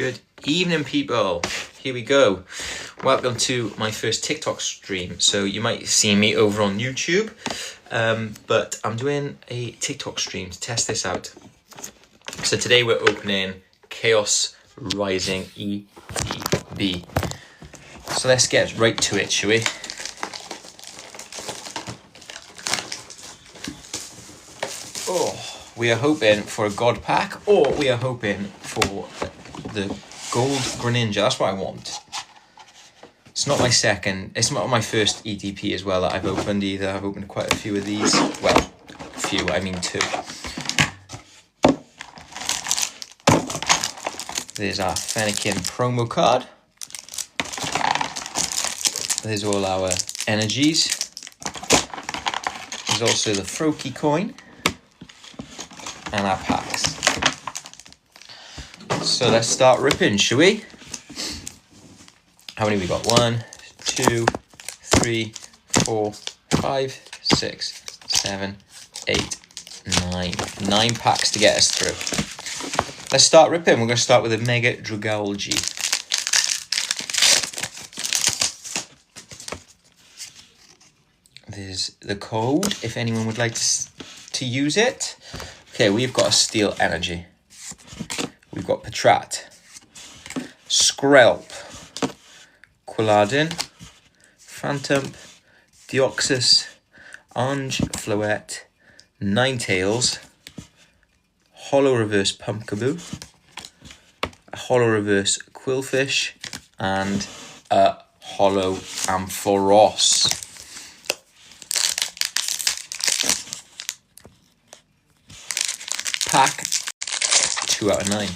Good evening, people. Here we go. Welcome to my first TikTok stream. So you might see me over on YouTube, but I'm doing a TikTok stream to test this out. So today we're opening Chaos Rising ETB. So let's get right to it, shall we? Oh, we are hoping for a God pack, or we are hoping for the gold Greninja. That's what I want. It's not my second, it's not my first ETP as well that I've opened either. I've opened quite a few of these. Well, a few, I mean two. There's our Fennekin promo card. There's all our energies. There's also the Froakie coin. And our packs. So let's start ripping, shall we? How many we got? 1, 2, 3, 4, 5, 6, 7, 8, 9. 9 packs to get us through. Let's start ripping. We're going to start with a Mega Dragalge. There's the code if anyone would like to use it. Okay, we've got a Steel Energy. We've got Patrat, Skrelp, Quilladin, Phantom, Deoxys, Ange Floette, Ninetales, Holo Reverse Pumpkaboo, a Holo Reverse Quillfish, and a Holo Ampharos. Pack 2 out of 9.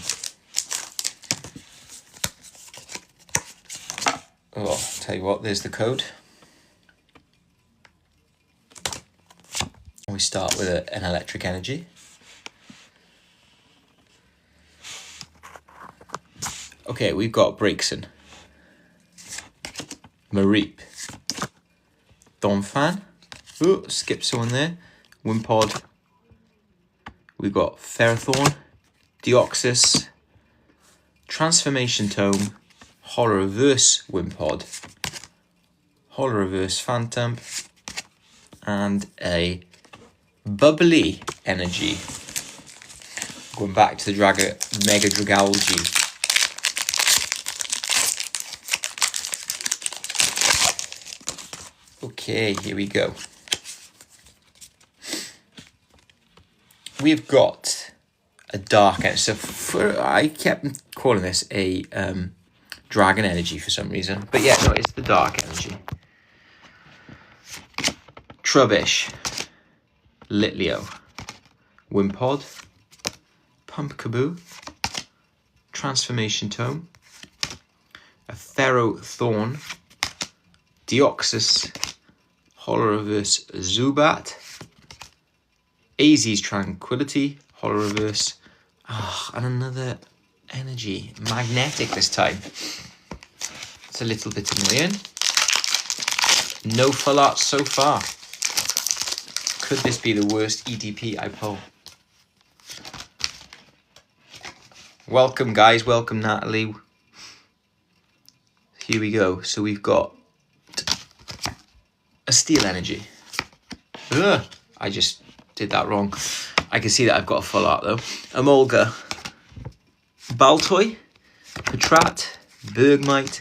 Oh, tell you what, there's the code. We start with an Electric Energy. Okay, we've got Braixen, Mareep, Donphan. Oh, skip someone there. Wimpod. We've got Ferrothorn, Deoxys, Transformation Tome, Holo Reverse Wimpod, Holo Reverse Phantom, and a Bubbly Energy. Going back to the Mega Dragalge. Okay, here we go. We've got a Dark Energy. So I kept calling this a Dragon Energy for some reason. But yeah, no, it's the Dark Energy. Trubbish, Litleo, Wimpod, Pumpkaboo, Transformation Tome, a Ferrothorn, Deoxys, Holo Reverse Zubat, AZ's Tranquility, Holo Reverse, and another Energy, Magnetic this time. It's a little bit annoying. No full art so far. Could this be the worst ETP I pull? Welcome guys, welcome Natalie. Here we go. So we've got a Steel Energy. Ugh, I just did that wrong. I can see that I've got a full art though. Emolga, Baltoy, Patrat, Bergmite,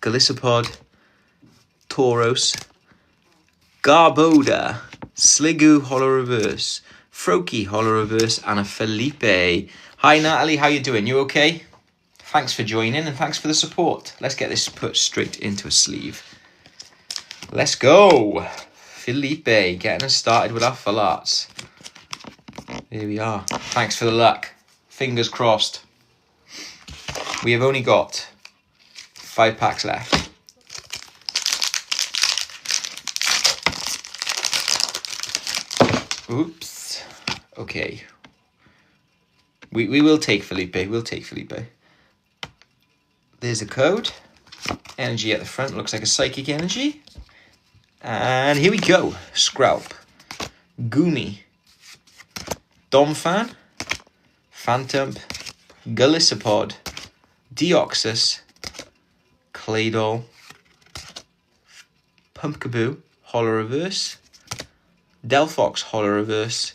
Golisopod, Tauros, Garboda, Sliggoo Holo Reverse, Froakie Holo Reverse, and a Felipe. Hi Natalie, how you doing? You okay? Thanks for joining and thanks for the support. Let's get this put straight into a sleeve. Let's go. Felipe, getting us started with our full arts. Here we are. Thanks for the luck. Fingers crossed. We have only got 5 packs left. Oops. Okay. We will take Felipe. We'll take Felipe. There's a code. Energy at the front. Looks like a Psychic Energy. And here we go. Skrelp, Goomy, Donphan, Phantom, Golisopod, Deoxys, Claydol, Pumpkaboo, Holo Reverse, Delphox, Holo Reverse,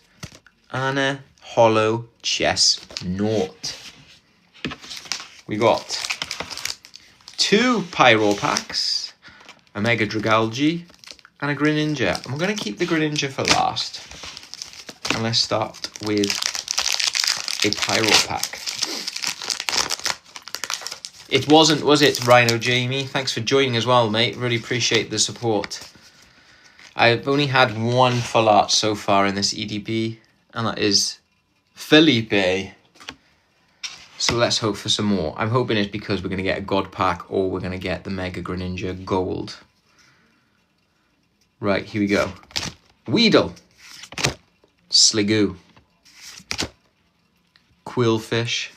and a Holo Chestnut. We got 2 Pyro packs, a Mega Dragalge, and a Greninja. I'm going to keep the Greninja for last. And let's start with a Pyro pack. It wasn't, was it, Rhino Jamie? Thanks for joining as well, mate. Really appreciate the support. I've only had 1 full art so far in this EDB, and that is Felipe. So let's hope for some more. I'm hoping it's because we're going to get a God pack or we're going to get the Mega Greninja Gold. Right, here we go. Weedle, Sliggoo, Quillfish,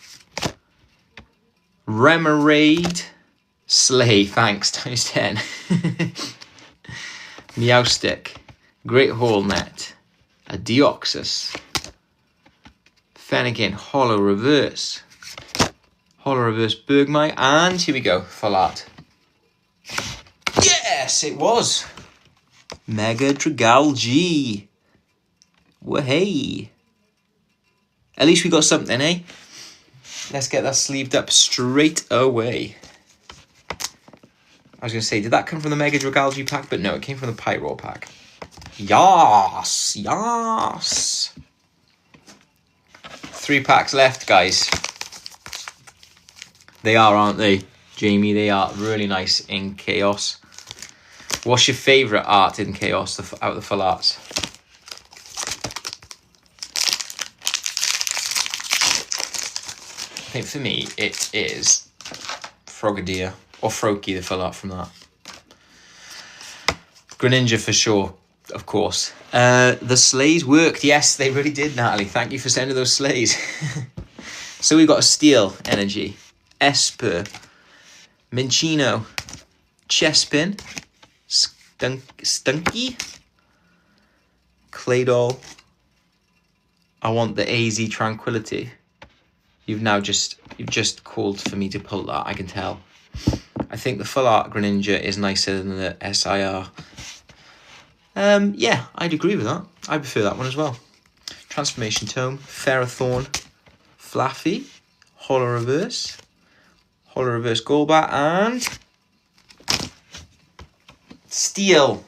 Remoraid, Slay, thanks, times 10. Meowstic, Great Hornet, a Deoxys, Fennekin, Holo Reverse, Holo Reverse Bergmite, and here we go, full art. Yes, it was! Mega Dragalge. Wahey. At least we got something, eh? Let's get that sleeved up straight away. I was going to say, did that come from the Mega Dragalge pack? But no, it came from the Pyro pack. Yas! Yas! 3 packs left, guys. They are, aren't they, Jamie? They are really nice in Chaos. What's your favourite art in Chaos out of the full arts? I think for me, it is Frogadier or Froakie, the full art from that. Greninja for sure, of course. The Slays worked. Yes, they really did, Natalie. Thank you for sending those Slays. So we've got a Steel Energy, Esper, Minchino, Chespin, Stunky, Claydol. I want the AZ Tranquility. You've just called for me to pull that, I can tell. I think the full art Greninja is nicer than the SIR. Yeah, I'd agree with that. I prefer that one as well. Transformation Tome, Ferrothorn, Flaffy, Holo Reverse Golbat, and Steel,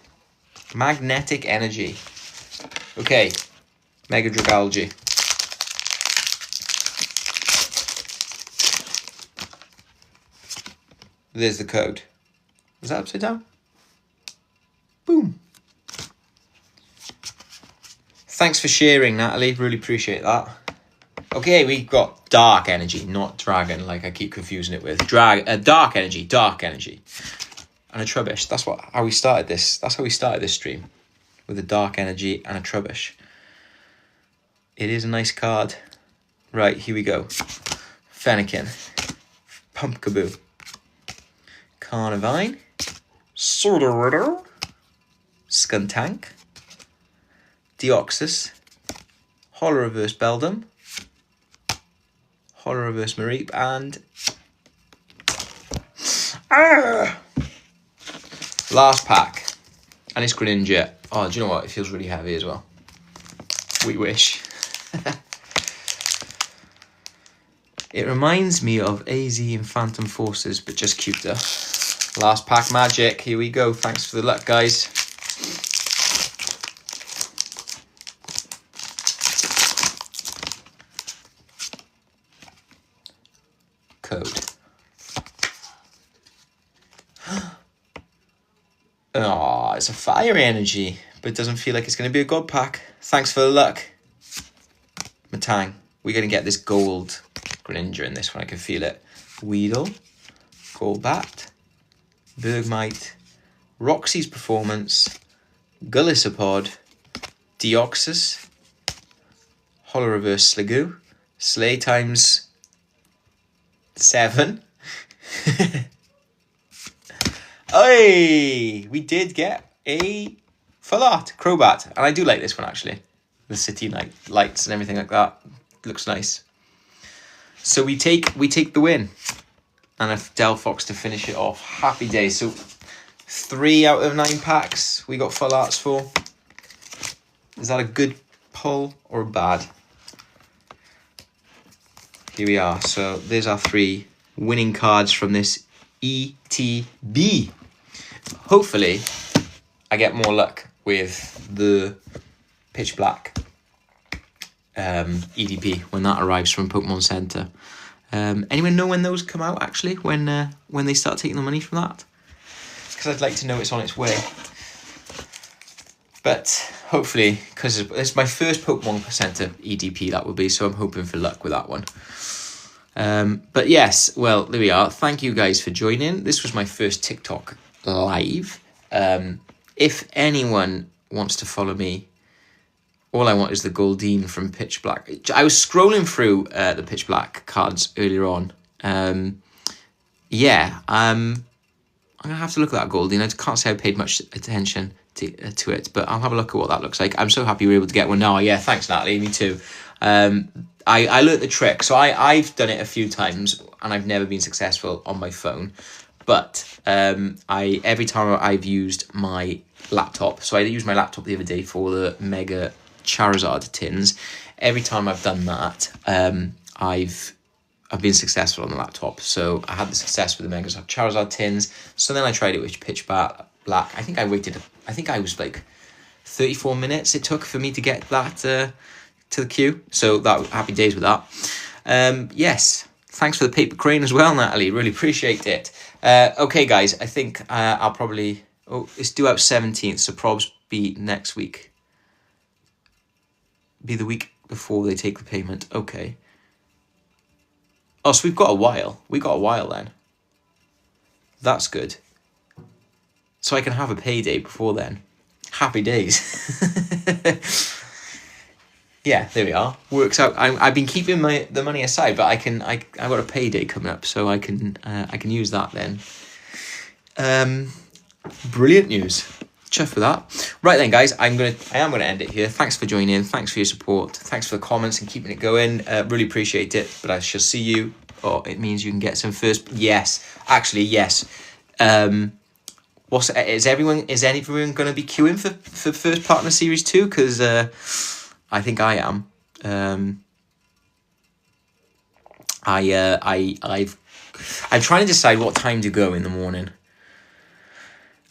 Magnetic Energy. Okay, Mega Dragalge. There's the code. Was that upside down? Boom. Thanks for sharing, Natalie. Really appreciate that. Okay, we got Dark Energy, not Dragon, like I keep confusing it with. Dark Energy. And a Trubbish. That's how we started this. That's how we started this stream. With a Dark Energy and a Trubbish. It is a nice card. Right, here we go. Fennekin. Pumpkaboo. Carnivine. Sordoritter. Skuntank. Deoxys. Holo Reverse Beldum. Holo Reverse Mareep, and last pack, and it's Greninja. Oh, do you know what? It feels really heavy as well. We wish. It reminds me of AZ and Phantom Forces, but just cuter. Last pack magic. Here we go. Thanks for the luck, guys. Code. Oh, it's a Fire Energy, but it doesn't feel like it's going to be a God pack. Thanks for the luck, Matang. We're going to get this gold Greninja in this one. I can feel it. Weedle, Golbat, Bergmite, Roxy's Performance, Gullisopod, Deoxys, Holo Reverse Sliggoo, Slay times 7. Hey, we did get a full art Crobat, and I do like this one actually. The city night lights and everything like that looks nice. So we take the win. and a Delphox to finish it off. Happy days. So 3 out of 9 packs we got full arts for. Is that a good pull or a bad? Here we are. So there's our 3 winning cards from this ETB. Hopefully I get more luck with the Pitch Black EDP when that arrives from Pokemon Center. Anyone know when those come out, actually? When they start taking the money from that? Because I'd like to know it's on its way. But hopefully, because it's my first Pokemon Center EDP, that will be, so I'm hoping for luck with that one. But yes, well, there we are. Thank you guys for joining. This was my first TikTok live. If anyone wants to follow me, all I want is the Goldeen from Pitch Black. I was scrolling through the Pitch Black cards earlier on. I'm going to have to look at that Goldeen. I can't say I paid much attention to it, but I'll have a look at what that looks like. I'm so happy we were able to get one now. Yeah, thanks, Natalie. Me too. I learnt the trick. So I've done it a few times, and I've never been successful on my phone. But every time I've used my laptop, so I used my laptop the other day for the Mega Charizard tins. Every time I've done that, I've been successful on the laptop. So I had the success with the Mega Charizard tins. So then I tried it with Pitch Black. I think I was like 34 minutes it took for me to get that to the queue. So that happy days with that. Yes, thanks for the paper crane as well, Natalie. Really appreciate it. Okay, guys, I think I'll probably... Oh, it's due out 17th, so probs be next week. Be the week before they take the payment. Okay. Oh, so we've got a while. We got a while then. That's good. So I can have a payday before then. Happy days. Yeah, there we are. Works out. I've been keeping the money aside, but I got a payday coming up, so I can use that then. Brilliant news. Chuffed for that. Right then, guys, I am gonna end it here. Thanks for joining. Thanks for your support. Thanks for the comments and keeping it going. Really appreciate it. But I shall see you. Oh, it means you can get some first. Yes, actually, yes. Is everyone going to be queuing for First Partner Series 2? Because I think I am. I'm trying to decide what time to go in the morning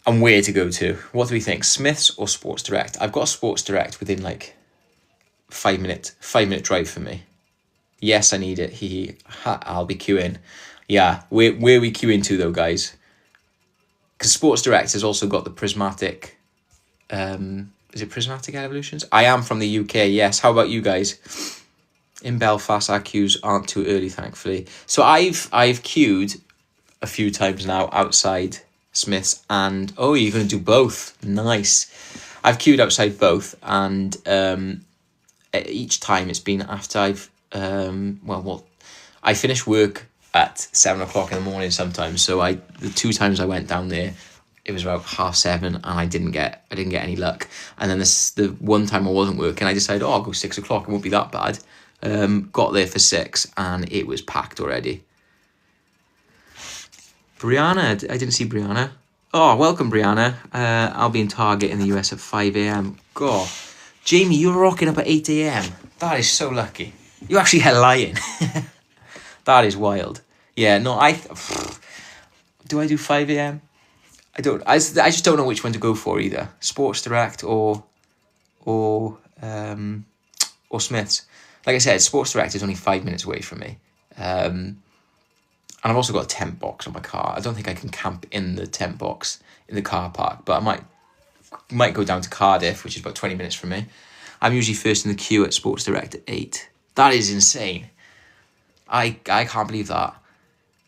and where to go to. What do we think? Smith's or Sports Direct? I've got a Sports Direct within like 5 minute drive for me. Yes, I need it. I'll be queuing. Yeah, where are we queuing to though, guys? Because Sports Direct has also got the prismatic. Is it prismatic evolutions? I am from the UK. Yes. How about you guys? In Belfast, our queues aren't too early, thankfully. So I've queued a few times now outside Smith's, and oh, you're going to do both. Nice. I've queued outside both, and each time it's been after I've I finish work at 7 o'clock in the morning sometimes. So the 2 times I went down there, it was about 7:30, and I didn't get any luck. And then the one time I wasn't working, I decided, I'll go 6 o'clock. It won't be that bad. Got there for 6, and it was packed already. Brianna, I didn't see Brianna. Oh, welcome, Brianna. I'll be in Target in the US at 5 a.m. God, Jamie, you're rocking up at 8 a.m. That is so lucky. You actually had lying. That is wild. Yeah, no, do I do 5 a.m.? I don't. I just don't know which one to go for either. Sports Direct or Smith's. Like I said, Sports Direct is only 5 minutes away from me. And I've also got a tent box on my car. I don't think I can camp in the tent box in the car park, but I might go down to Cardiff, which is about 20 minutes from me. I'm usually first in the queue at Sports Direct at 8. That is insane. I can't believe that.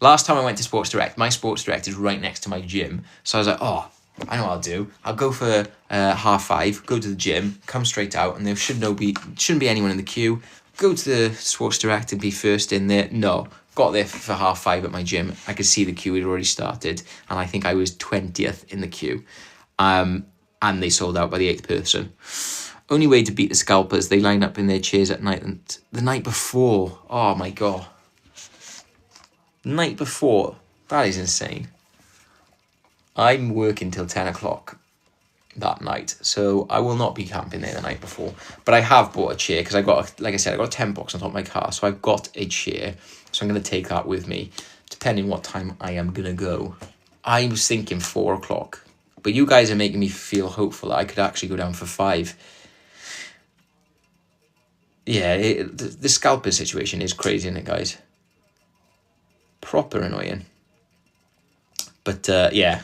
Last time I went to Sports Direct, my Sports Direct is right next to my gym. So I was like, oh, I know what I'll do. I'll go for 5:30, go to the gym, come straight out, and there shouldn't be anyone in the queue. Go to the Sports Direct and be first in there. No, got there for 5:30 at my gym. I could see the queue had already started, and I think I was 20th in the queue. And they sold out by the 8th person. Only way to beat the scalpers, they line up in their chairs at night, and the night before, oh my God. Night before, That is insane. I'm working till 10 o'clock that night, so I will not be camping there the night before. But I have bought a chair because like I said, I got a 10 box on top of my car, so I've got a chair. So I'm going to take that with me, depending what time I am going to go. I was thinking 4 o'clock, but you guys are making me feel hopeful that I could actually go down for 5. Yeah, the scalper situation is crazy, isn't it, guys? Proper annoying. But yeah,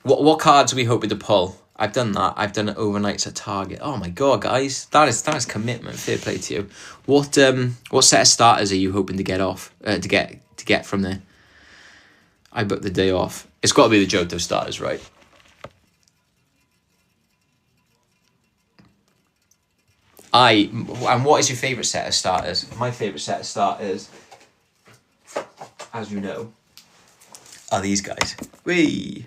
what cards are we hoping to pull? I've done that. I've done it overnights at Target. Oh my god, guys, that is commitment. Fair play to you. What set of starters are you hoping to get off to get from there? I booked the day off. It's got to be the Johto starters, right? And what is your favourite set of starters? My favourite set of starters, as you know, are these guys. Whee!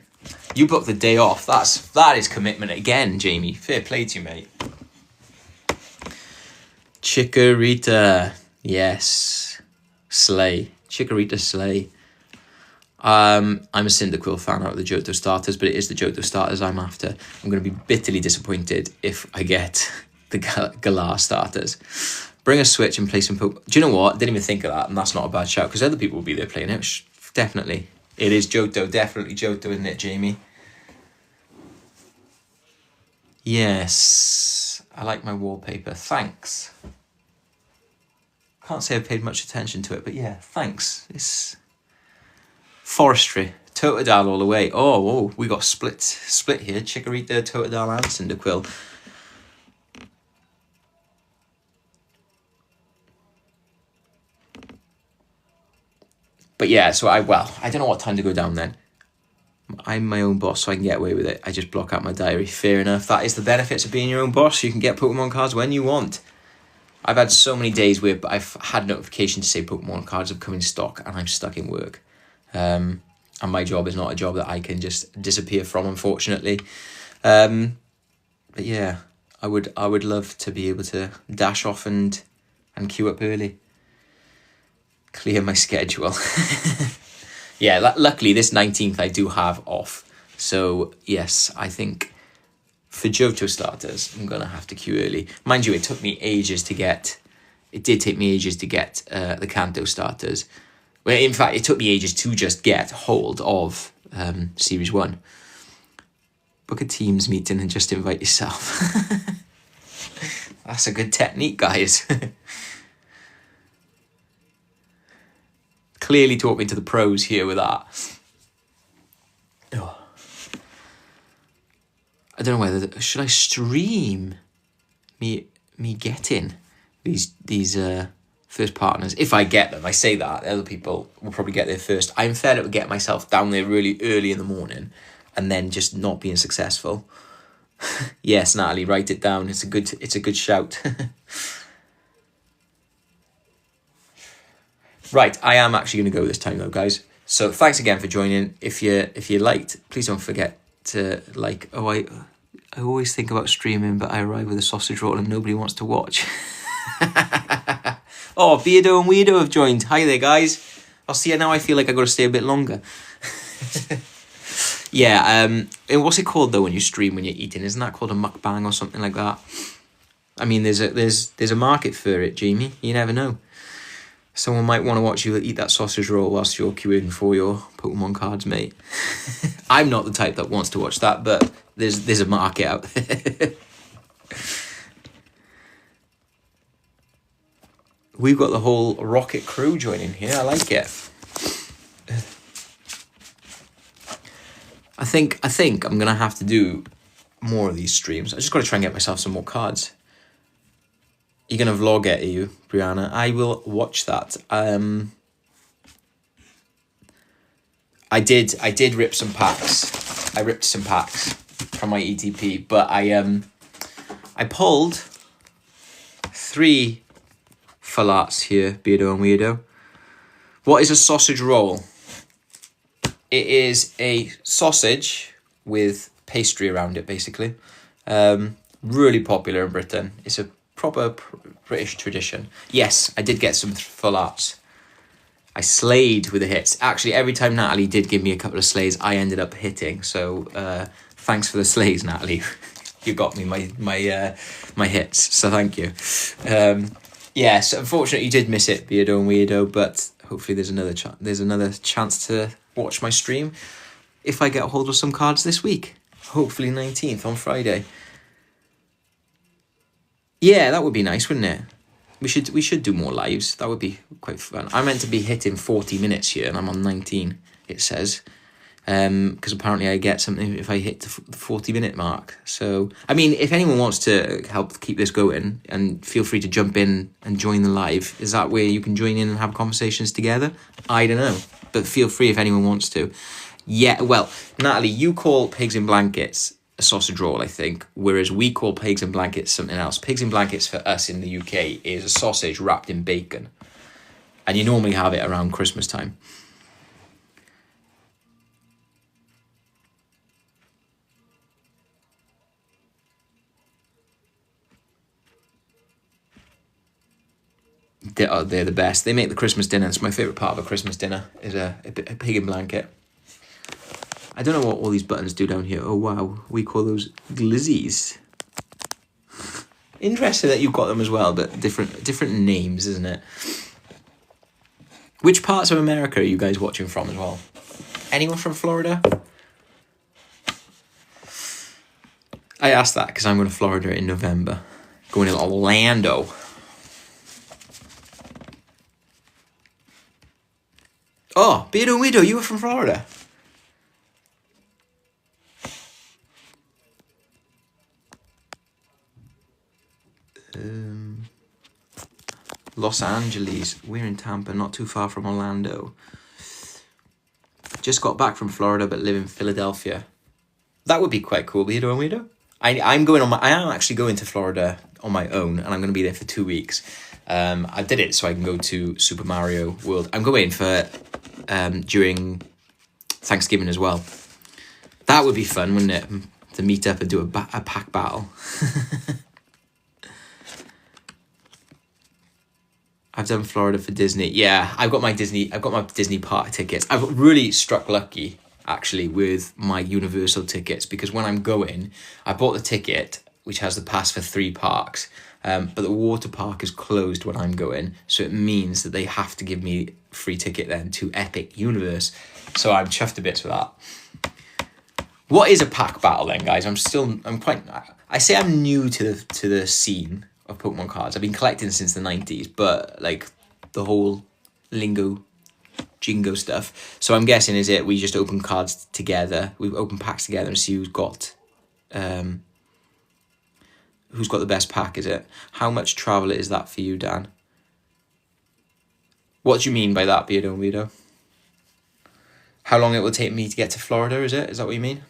You booked the day off. That is commitment again, Jamie. Fair play to you, mate. Chikorita. Yes. Slay. Chikorita Slay. I'm a Cyndaquil fan out of the Johto starters, but it is the Johto starters I'm after. I'm going to be bitterly disappointed if I get the Galar starters. Bring a Switch and play some Pokemon. Do you know what? Didn't even think of that, and that's not a bad shout, because other people will be there playing it. Definitely. It is Johto. Definitely Johto, isn't it, Jamie? Yes. I like my wallpaper. Thanks. Can't say I paid much attention to it, but yeah, thanks. It's forestry. Totodile all the way. Oh, we got split here. Chikorita, Totodile, and Cyndaquil. But yeah, so I don't know what time to go down then. I'm my own boss, so I can get away with it. I just block out my diary. Fair enough. That is the benefits of being your own boss. You can get Pokemon cards when you want. I've had so many days where I've had notification to say Pokemon cards have come in stock, and I'm stuck in work. And my job is not a job that I can just disappear from, unfortunately. But yeah, I would love to be able to dash off and queue up early. Clear my schedule. Yeah, luckily this 19th I do have off. So yes, I think for Johto starters, I'm going to have to queue early. Mind you, it did take me ages to get the Kanto starters. Well, in fact, it took me ages to just get hold of Series 1. Book a Teams meeting and just invite yourself. That's a good technique, guys. Clearly talking to the pros here with that. Oh. I don't know whether should I stream me getting these first partners. If I get them, I say that other people will probably get there first. I'm fed up with getting myself down there really early in the morning and then just not being successful. Yes, Natalie, write it down. It's a good shout. Right, I am actually going to go this time though, guys. So thanks again for joining. If you liked, please don't forget to like. Oh, I always think about streaming, but I arrive with a sausage roll and nobody wants to watch. Oh, Beardo and Weirdo have joined. Hi there, guys. I'll see you now. I feel like I got to stay a bit longer. Yeah. And what's it called though when you stream when you're eating? Isn't that called a mukbang or something like that? I mean, there's a market for it, Jamie. You never know. Someone might want to watch you eat that sausage roll whilst you're queuing for your Pokemon cards, mate. I'm not the type that wants to watch that, but there's a market out there. We've got the whole Rocket crew joining here. I like it. I think I'm going to have to do more of these streams. I just got to try and get myself some more cards. You're going to vlog it, are you, Brianna? I will watch that. I did rip some packs. I ripped some packs from my ETP, but I pulled 3 full arts here, Beardo and Weirdo. What is a sausage roll? It is a sausage with pastry around it, basically. Really popular in Britain. It's a proper British tradition. Yes, I did get some full arts. I slayed with the hits. Actually, every time Natalie did give me a couple of slays, I ended up hitting. So thanks for the slays, Natalie. You got me my hits, so thank you. Yes, unfortunately you did miss it, Beardo and Weirdo, but hopefully there's another chance to watch my stream if I get a hold of some cards this week. Hopefully 19th on Friday. Yeah, that would be nice, wouldn't it? We should do more lives. That would be quite fun. I'm meant to be hitting 40 minutes here, and I'm on 19. It says. Because apparently I get something if I hit the 40-minute mark. So, I mean, if anyone wants to help keep this going, and feel free to jump in and join the live. Is that where you can join in and have conversations together? I don't know, but feel free if anyone wants to. Yeah, well, Natalie, you call Pigs in Blankets a sausage roll, I think, whereas we call Pigs in Blankets something else. Pigs in Blankets for us in the UK is a sausage wrapped in bacon, and you normally have it around Christmas time. They're the best. They make the Christmas dinner. It's my favourite part of a Christmas dinner is a pig in blanket. I don't know what all these buttons do down here. Oh, wow. We call those glizzies. Interesting that you've got them as well, but different names, isn't it? Which parts of America are you guys watching from as well? Anyone from Florida? I asked that because I'm going to Florida in November. Going to Orlando. Oh, Beardo Weirdo, you were from Florida. Los Angeles. We're in Tampa, not too far from Orlando. Just got back from Florida, but live in Philadelphia. That would be quite cool, Beardo and Weirdo. I am actually going to Florida on my own, and I'm going to be there for 2 weeks. I did it so I can go to Super Mario World. I'm going for during Thanksgiving as well. That would be fun, wouldn't it? To meet up and do a pack battle. I've done Florida for Disney. Yeah, I've got my Disney park tickets. I've really struck lucky actually with my Universal tickets, because when I'm going, I bought the ticket which has the pass for 3 parks. But the water park is closed when I'm going, so it means that they have to give me free ticket then to Epic Universe. So I'm chuffed a bit for that. What is a pack battle then, guys? I say I'm new to the scene of Pokemon cards. I've been collecting since the 90s, but like the whole jingo stuff. So I'm guessing is it we just open cards together, we open packs together and see who's got the best pack, is it? How much travel is that for you, Dan? What do you mean by that, Beardo and Weirdo? How long it will take me to get to Florida, is it? Is that what you mean?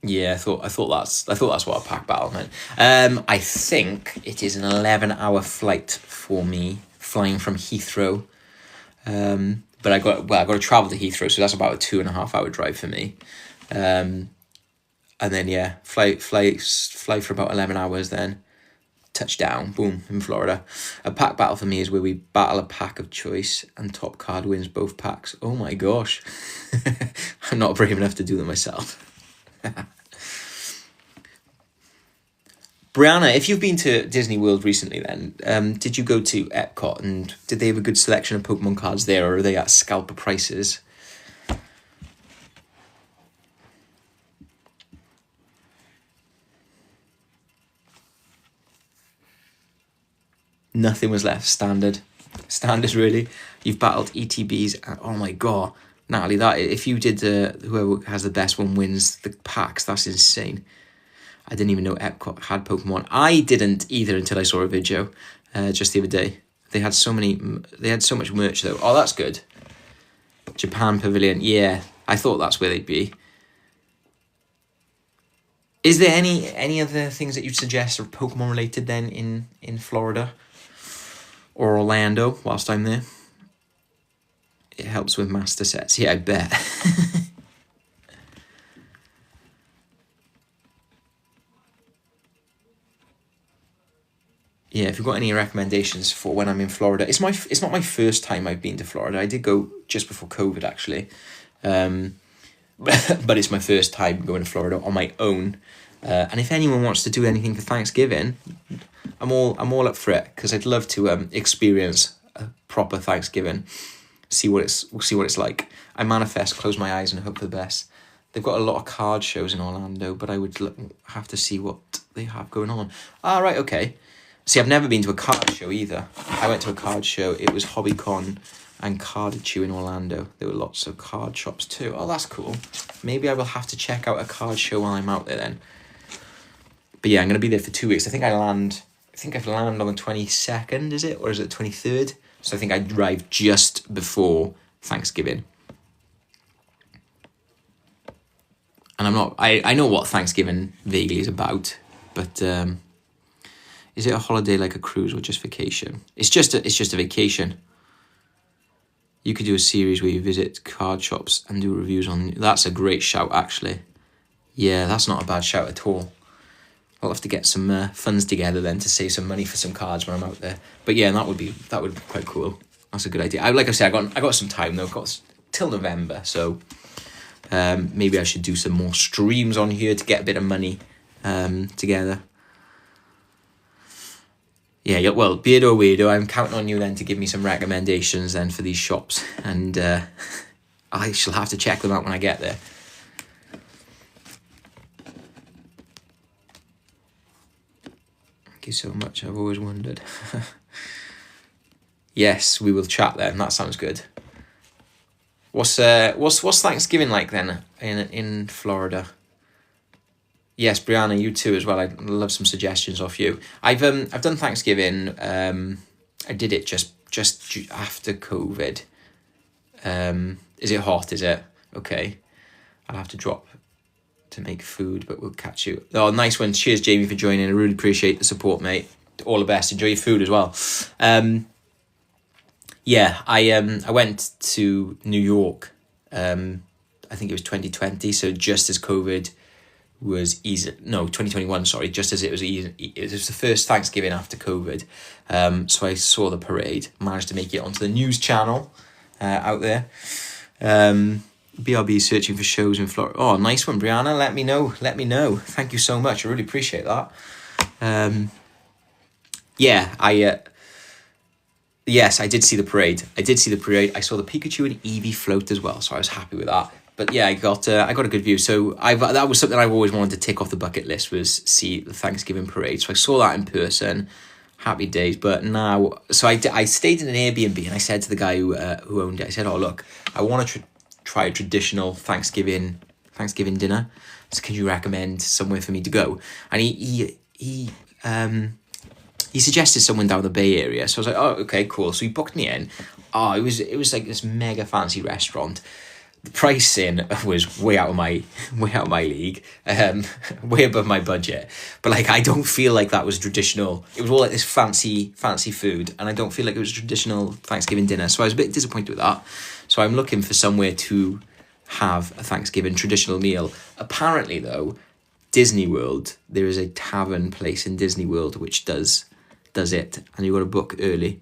Yeah, I thought that's what a pack battle meant. I think it is an 11-hour flight for me, flying from Heathrow. But I got to travel to Heathrow, so that's about a 2.5-hour drive for me. And then yeah, fly for about 11 hours, then touchdown, boom, in Florida. A pack battle for me is where we battle a pack of choice and top card wins both packs. Oh my gosh. I'm not brave enough to do that myself. Brianna, if you've been to Disney World recently then, did you go to Epcot and did they have a good selection of Pokemon cards there, or are they at scalper prices? Nothing was left. Standard really. You've battled ETBs. Oh my god, Natalie, that if you did whoever has the best one wins the packs, that's insane. I didn't even know Epcot had Pokemon. I didn't either until I saw a video just the other day. They had so much merch though. Oh, that's good. Japan Pavilion. Yeah, I thought that's where they'd be. Is there any other things that you'd suggest are Pokemon related then in Florida or Orlando whilst I'm there? It helps with master sets. Yeah, I bet. yeah, if you've got any recommendations for when I'm in Florida, it's not my first time I've been to Florida. I did go just before COVID actually, but it's my first time going to Florida on my own. And if anyone wants to do anything for Thanksgiving, I'm all up for it, because I'd love to experience a proper Thanksgiving, see what it's like. I manifest, close my eyes, and hope for the best. They've got a lot of card shows in Orlando, but I would have to see what they have going on. Ah, right, okay. See, I've never been to a card show either. I went to a card show. It was HobbyCon and Card-A-Chew in Orlando. There were lots of card shops too. Oh, that's cool. Maybe I will have to check out a card show while I'm out there then. But yeah, I'm going to be there for 2 weeks. I think I've landed on the 22nd, is it? Or is it 23rd? So I think I arrived just before Thanksgiving. And I know what Thanksgiving vaguely is about, but is it a holiday like a cruise or just vacation? It's just a vacation. You could do a series where you visit card shops and do reviews on... That's a great shout, actually. Yeah, that's not a bad shout at all. I'll have to get some funds together then to save some money for some cards when I'm out there. But yeah, that would be quite cool. That's a good idea. Like I said, I got some time though. I've got till November, so maybe I should do some more streams on here to get a bit of money together. Yeah, well, Beardo Weirdo, I'm counting on you then to give me some recommendations then for these shops, and I shall have to check them out when I get there. Thank you so much. I've always wondered. Yes, we will chat then. That sounds good. What's Thanksgiving like then in Florida? Yes, Brianna, you too as well. I'd love some suggestions off you. I've done Thanksgiving. I did it just after COVID. Is it hot? Is it okay? I'll have to drop to make food, but we'll catch you. Oh, nice one. Cheers, Jamie, for joining. I really appreciate the support, mate. All the best. Enjoy your food as well. Yeah, I went to New York. I think it was 2020, so just as COVID was easy. No, 2021. Sorry, just as it was easy. It was the first Thanksgiving after COVID. So I saw the parade. Managed to make it onto the news channel out there. BRB searching for shows in Florida. Oh, nice one, Brianna. Let me know. Thank you so much. I really appreciate that. Yeah, yes, I did see the parade. I saw the Pikachu and Eevee float as well, so I was happy with that. But yeah, I got a good view. So that was something I've always wanted to tick off the bucket list, was see the Thanksgiving parade. So I saw that in person. Happy days. But now, so I stayed in an Airbnb, and I said to the guy who owned it, I said, "Oh look, I want to try a traditional Thanksgiving dinner. So can you recommend somewhere for me to go?" And he suggested someone down the Bay Area. So I was like, "Oh, okay, cool." So he booked me in. Oh, it was like this mega fancy restaurant. The pricing was way out of my league, way above my budget. But like, I don't feel like that was traditional. It was all like this fancy food, and I don't feel like it was a traditional Thanksgiving dinner. So I was a bit disappointed with that. So I'm looking for somewhere to have a Thanksgiving traditional meal. Apparently, though, Disney World, there is a tavern place in Disney World which does it, and you got to book early.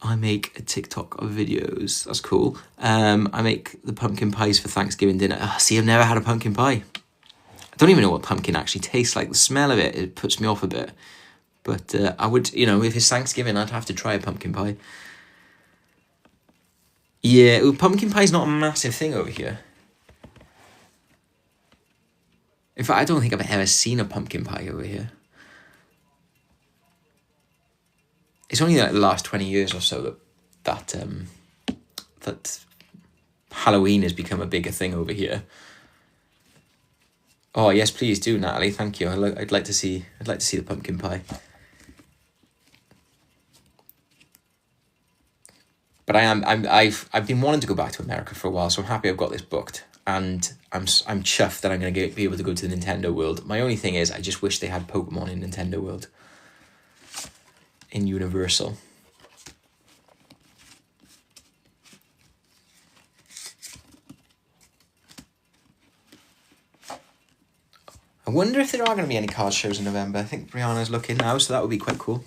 I make a TikTok of videos. That's cool. I make the pumpkin pies for Thanksgiving dinner. See, I've never had a pumpkin pie. I don't even know what pumpkin actually tastes like. The smell of it puts me off a bit. But I would, if it's Thanksgiving, I'd have to try a pumpkin pie. Yeah, pumpkin pie is not a massive thing over here. In fact, I don't think I've ever seen a pumpkin pie over here. It's only like the last 20 years or so that Halloween has become a bigger thing over here. Oh yes, please do, Natalie. Thank you. I'd like to see the pumpkin pie. But I've been wanting to go back to America for a while, so I'm happy I've got this booked, and I'm chuffed that I'm going to be able to go to the Nintendo World. My only thing is, I just wish they had Pokemon in Nintendo World. In Universal. I wonder if there are going to be any card shows in November. I think Brianna's looking now, so that would be quite cool.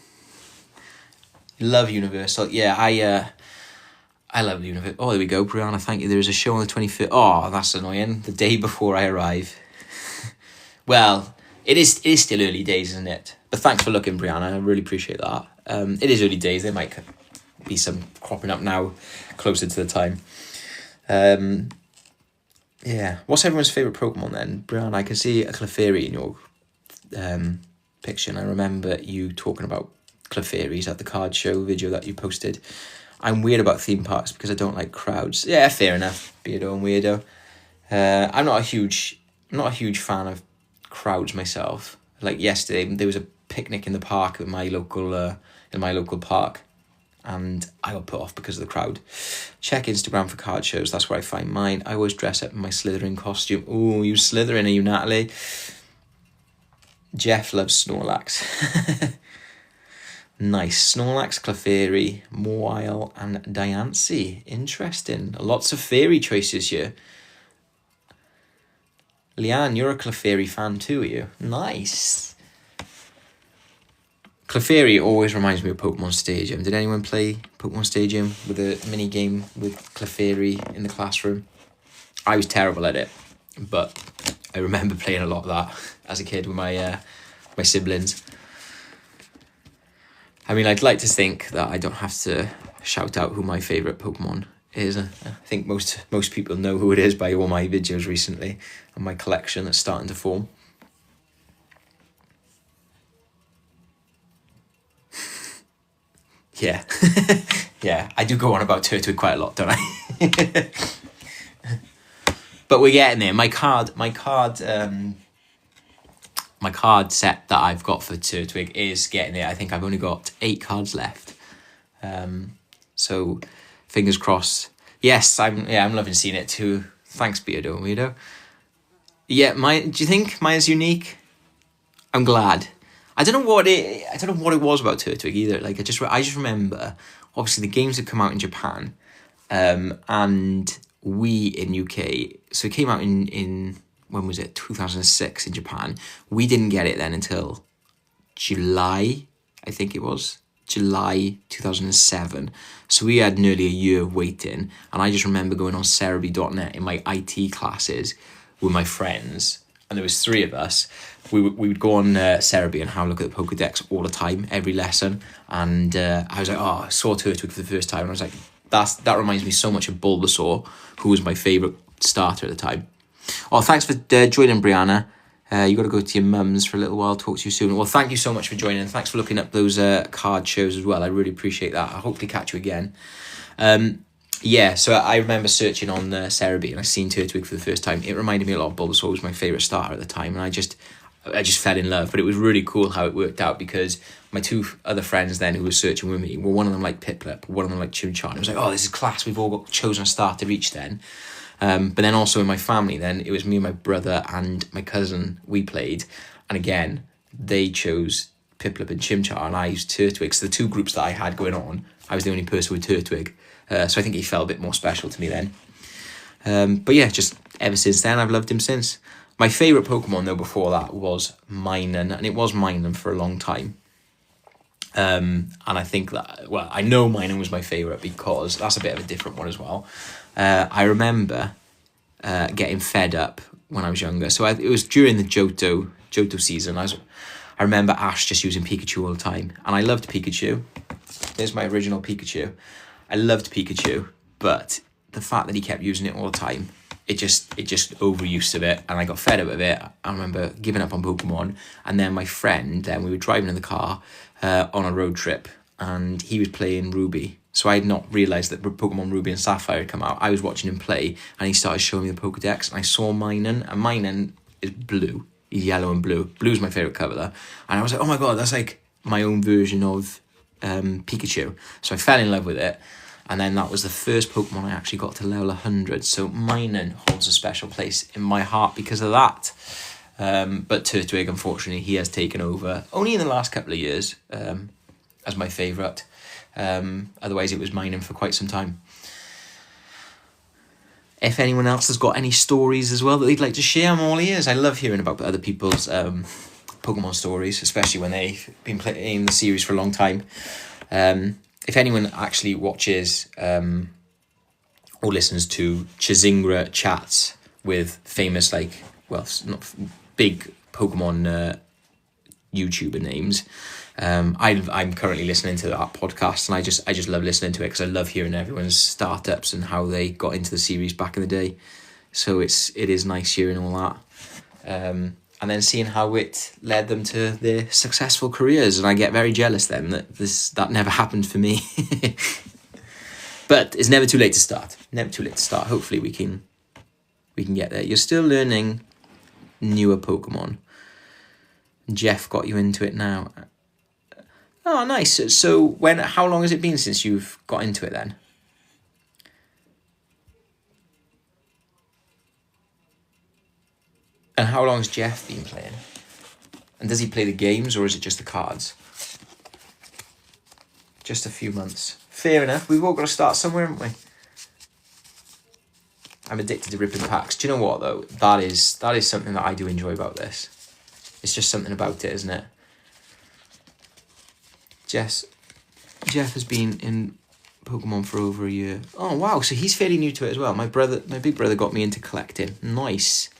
Love Universal. Yeah, I love Universal. Oh, there we go, Brianna. Thank you. There is a show on the 25th. Oh, that's annoying. The day before I arrive. Well, it is still early days, isn't it? But thanks for looking, Brianna. I really appreciate that. It is early days. There might be some cropping up now, closer to the time. Yeah. What's everyone's favourite Pokemon then? Brianna, I can see a Clefairy in your picture, and I remember you talking about Clefairies at the card show video that you posted. I'm weird about theme parks because I don't like crowds. Yeah, fair enough. Beardo and weirdo. I'm not a huge fan of crowds myself. Like yesterday, there was a picnic in the park at my local park, and I got put off because of the crowd. Check Instagram for card shows. That's where I find mine. I always dress up in my Slytherin costume. Ooh, you Slytherin, are you, Natalie? Jeff loves Snorlax. Nice. Snorlax, Clefairy, Mawile, and Diancie. Interesting. Lots of fairy choices here. Leanne, you're a Clefairy fan too, are you? Nice. Clefairy always reminds me of Pokemon Stadium. Did anyone play Pokemon Stadium with a mini game with Clefairy in the classroom? I was terrible at it, but I remember playing a lot of that as a kid with my siblings. I mean, I'd like to think that I don't have to shout out who my favourite Pokemon is. I think most people know who it is by all my videos recently and my collection that's starting to form. Yeah. Yeah, I do go on about Turtwig quite a lot, don't I? But we're getting there. My card set that I've got for Turtwig is getting there. I think I've only got 8 cards left. So fingers crossed. Yes, I'm loving seeing it too. Thanks, Beardo and Weirdo. Yeah, do you think mine's unique? I'm glad. I don't know what it was about Turtwig either. Like I just remember, obviously the games had come out in Japan, and we in UK. So it came out in when was it? 2006 in Japan. We didn't get it then until July, I think it was. July 2007. So we had nearly a year of waiting. And I just remember going on Cerebi.net in my IT classes with my friends. And there was 3 of us. We would go on Cerebi and have a look at the Pokedex all the time, every lesson. And I was like, I saw Turtwig for the first time. And I was like, that reminds me so much of Bulbasaur, who was my favourite starter at the time. Oh, thanks for joining, Brianna. You got to go to your mum's for a little while. Talk to you soon. Well, thank you so much for joining. Thanks for looking up those card shows as well. I really appreciate that. I'll hopefully catch you again. Yeah, so I remember searching on Cerebi and I seen Turtwig for the first time. It reminded me a lot of Bulbasaur. It was my favourite starter at the time, and I just fell in love. But it was really cool how it worked out because my 2 other friends then who were searching with me, well, one of them liked Piplup, one of them liked Chimchar. I was like, oh, this is class. We've all got chosen a starter each then. But then also in my family then, it was me and my brother and my cousin we played. And again, they chose Piplup and Chimchar and I used Turtwig. So the 2 groups that I had going on, I was the only person with Turtwig. So I think he felt a bit more special to me then. But yeah, just ever since then, I've loved him since. My favourite Pokemon though before that was Minun, and it was Minun for a long time. And I think that, well, I know Minun was my favourite because that's a bit of a different one as well. I remember getting fed up when I was younger. So it was during the Johto season. I remember Ash just using Pikachu all the time. And I loved Pikachu. There's my original Pikachu. I loved Pikachu. But the fact that he kept using it all the time, it just overused of it. And I got fed up with it. I remember giving up on Pokemon. And then my friend, we were driving in the car on a road trip. And he was playing Ruby. So I had not realised that Pokemon Ruby and Sapphire had come out. I was watching him play, and he started showing me the Pokedex, and I saw Minun, and Minun is blue. He's yellow and blue. Blue's my favourite colour, and I was like, oh my god, that's like my own version of Pikachu. So I fell in love with it, and then that was the first Pokemon I actually got to level 100. So Minun holds a special place in my heart because of that. But Turtwig, unfortunately, he has taken over only in the last couple of years as my favourite. Otherwise it was Minun for quite some time. If anyone else has got any stories as well that they'd like to share, I'm all ears. I love hearing about other people's Pokemon stories, especially when they've been playing the series for a long time. If anyone actually watches or listens to Chizingra chats with famous, like, well, not big Pokemon YouTuber names, I'm currently listening to that podcast, and I just love listening to it because I love hearing everyone's startups and how they got into the series back in the day. So it is nice hearing all that, and then seeing how it led them to their successful careers. And I get very jealous then that never happened for me. But it's never too late to start. Never too late to start. Hopefully we can get there. You're still learning newer Pokemon. Jeff got you into it now. Oh, nice. So how long has it been since you've got into it then? And how long has Jeff been playing? And does he play the games, or is it just the cards? Just a few months. Fair enough. We've all got to start somewhere, haven't we? I'm addicted to ripping packs. Do you know what, though? That is something that I do enjoy about this. It's just something about it, isn't it? Jeff has been in Pokemon for over a year. Oh, wow. So he's fairly new to it as well. My big brother got me into collecting. Nice.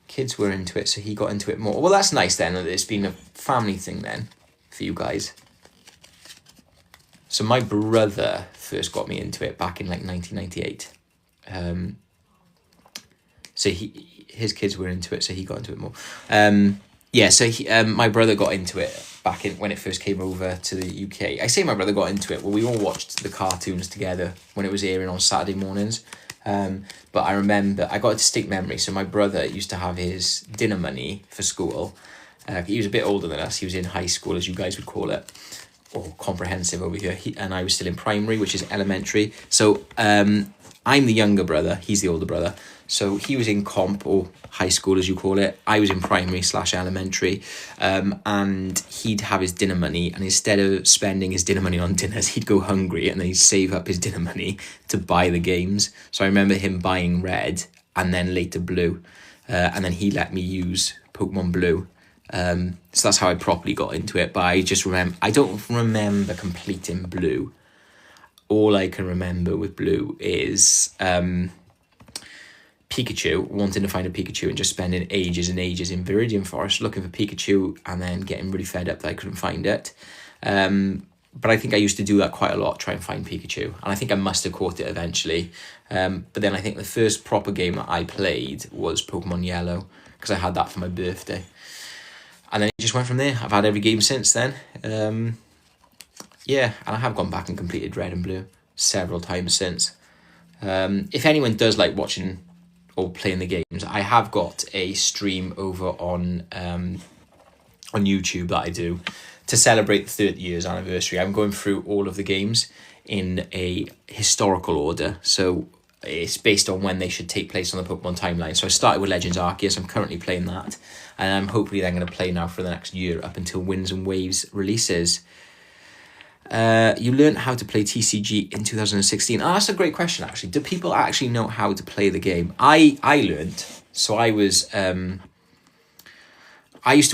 Kids were into it, so he got into it more. Well, that's nice then, that it's been a family thing then for you guys. So my brother first got me into it back in like 1998. So his kids were into it, so he got into it more. So my brother got into it back when it first came over to the UK. I say my brother got into it, well, we all watched the cartoons together when it was airing on Saturday mornings. But I remember, I got a distinct memory. So my brother used to have his dinner money for school. He was a bit older than us. He was in high school, as you guys would call it, or comprehensive over here. And I was still in primary, which is elementary. So I'm the younger brother. He's the older brother. So he was in comp, or high school, as you call it. I was in primary/elementary. And he'd have his dinner money. And instead of spending his dinner money on dinners, he'd go hungry. And then he'd save up his dinner money to buy the games. So I remember him buying red and then later blue. And then he let me use Pokemon Blue. So that's how I properly got into it. But I don't remember completing Blue. All I can remember with Blue is Pikachu, wanting to find a Pikachu and just spending ages and ages in Viridian Forest looking for Pikachu, and then getting really fed up that I couldn't find it. But I think I used to do that quite a lot, try and find Pikachu. And I think I must have caught it eventually. But then I think the first proper game that I played was Pokemon Yellow, because I had that for my birthday. And then it just went from there. I've had every game since then. And I have gone back and completed Red and Blue several times since. If anyone does like watching or playing the games, I have got a stream over on YouTube that I do to celebrate the 30 years anniversary. I'm going through all of the games in a historical order, so it's based on when they should take place on the Pokemon timeline. So I started with Legends Arceus. I'm currently playing that, and I'm hopefully then going to play now for the next year up until Winds and Waves releases. You learned how to play TCG in 2016. Oh, that's a great question, actually. Do people actually know how to play the game? I learned. So I used to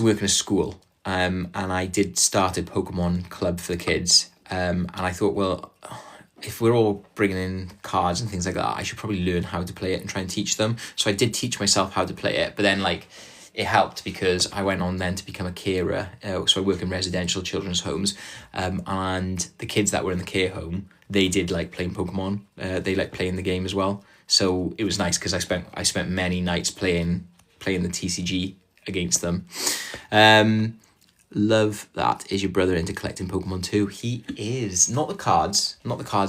work in a school, and I start a Pokemon club for the kids. And I thought, well, if we're all bringing in cards and things like that, I should probably learn how to play it and try and teach them. So I did teach myself how to play it, but then it helped because I went on then to become a carer. So I work in residential children's homes, and the kids that were in the care home, they did like playing Pokemon. They like playing the game as well. So it was nice because I spent many nights playing the TCG against them. Love that. Is your brother into collecting Pokemon too? He is. Not the cards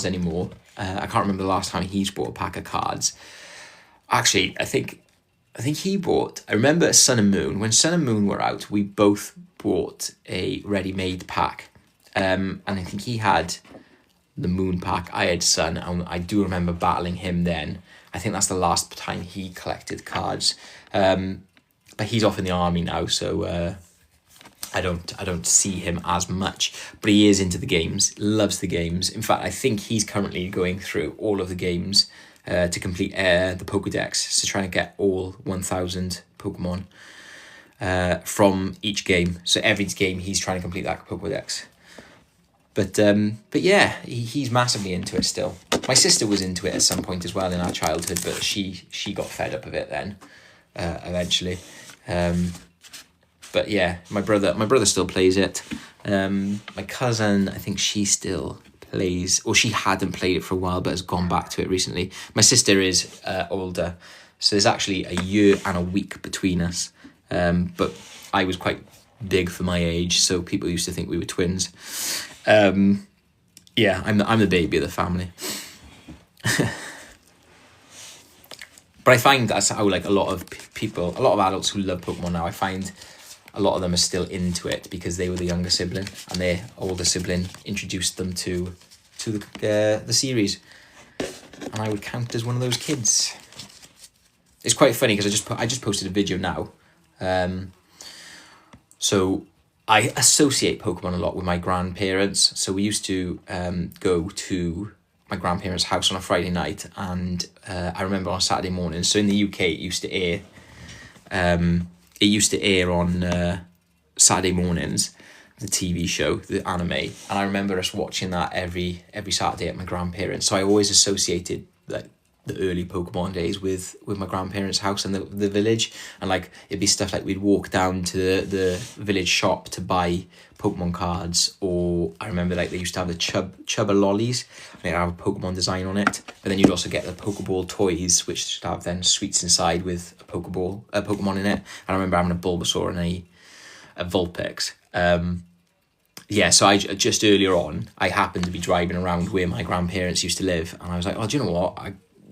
anymore. I can't remember the last time he's bought a pack of cards. Actually, I think he bought... I remember Sun and Moon. When Sun and Moon were out, we both bought a ready-made pack. And I think he had the Moon pack. I had Sun, and I do remember battling him then. I think that's the last time he collected cards. But he's off in the army now, so I don't see him as much. But he is into the games, loves the games. In fact, I think he's currently going through all of the games to complete the Pokédex. So trying to get all 1,000 Pokemon from each game. So every game he's trying to complete that Pokédex. But yeah, he's massively into it still. My sister was into it at some point as well in our childhood, but she got fed up of it then, eventually. But yeah, my brother still plays it. My cousin, I think she still plays, or she hadn't played it for a while, but has gone back to it recently. My sister is older, so there's actually a year and a week between us. But I was quite big for my age, so people used to think we were twins. Yeah, I'm the baby of the family. But I find that's how like a lot of adults who love Pokemon now, I find a lot of them are still into it because they were the younger sibling and their older sibling introduced them to the series, and I would count as one of those kids. It's quite funny because I just posted a video now. So I associate Pokemon a lot with my grandparents. So we used to go to my grandparents' house on a Friday night, and I remember on Saturday morning. So in the UK, it used to air. It used to air on Saturday mornings, the TV show, the anime, and I remember us watching that every Saturday at my grandparents'. So I always associated like the early Pokemon days with my grandparents' house and the village, and like it'd be stuff like we'd walk down to the village shop to buy Pokemon cards, or I remember like they used to have the Chubba lollies, and they'd have a Pokemon design on it, but then you'd also get the Pokeball toys, which should have then sweets inside with a Pokemon in it. And I remember having a Bulbasaur and a Vulpix. Yeah, so I just earlier on, I happened to be driving around where my grandparents used to live, and I was like, oh, do you know what?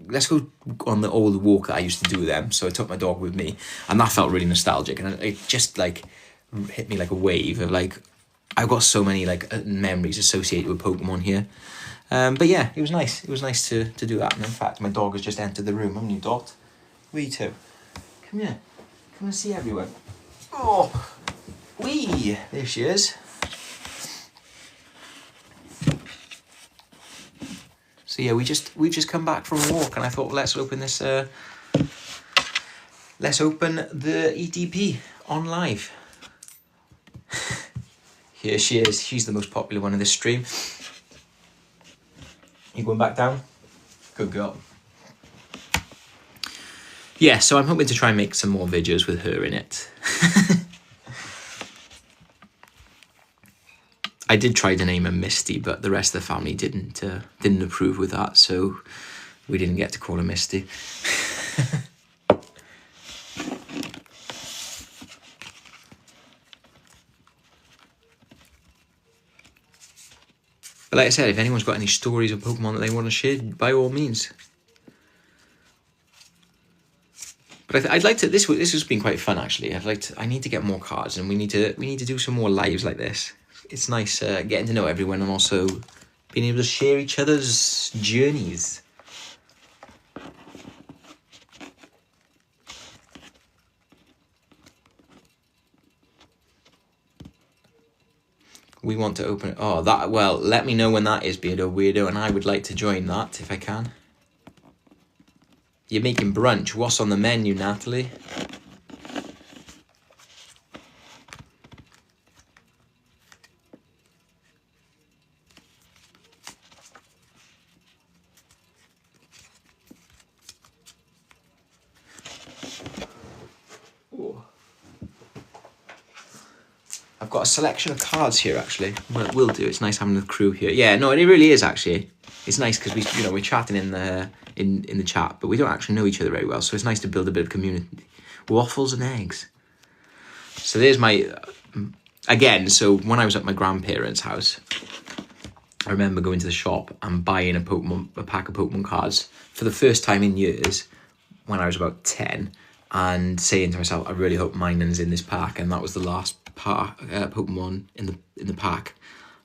Let's go on the old walk that I used to do with them. So I took my dog with me, and that felt really nostalgic, and it just like hit me like a wave of like, I've got so many like memories associated with Pokemon here. But yeah, it was nice. It was nice to do that. And in fact, my dog has just entered the room, haven't you, Dot? Where are you two? Come here. Come and see everyone. Oh, wee! There she is. So yeah, we've just come back from a walk, and I thought let's open this. Let's open the ETB on live. Here she is. She's the most popular one in this stream. You going back down? Good girl. Yeah, so I'm hoping to try and make some more videos with her in it. I did try to name her Misty, but the rest of the family didn't approve with that, so we didn't get to call her Misty. But like I said, if anyone's got any stories of Pokemon that they want to share, by all means. But I'd like to. This has been quite fun actually. I need to get more cards, and we need to do some more lives like this. It's nice getting to know everyone and also being able to share each other's journeys. We want to open it. Oh, that. Well, let me know when that is, Beardo Weirdo, and I would like to join that if I can. You're making brunch. What's on the menu, Natalie? I've got a selection of cards here, actually. Well, it will do. It's nice having the crew here. Yeah, no, it really is, actually. It's nice because we're chatting in the chat, but we don't actually know each other very well, so it's nice to build a bit of community. Waffles and eggs. So there's my... Again, so when I was at my grandparents' house, I remember going to the shop and buying a pack of Pokemon cards for the first time in years when I was about 10, and saying to myself, I really hope Minun's in this pack, and that was the last Pokemon in the pack,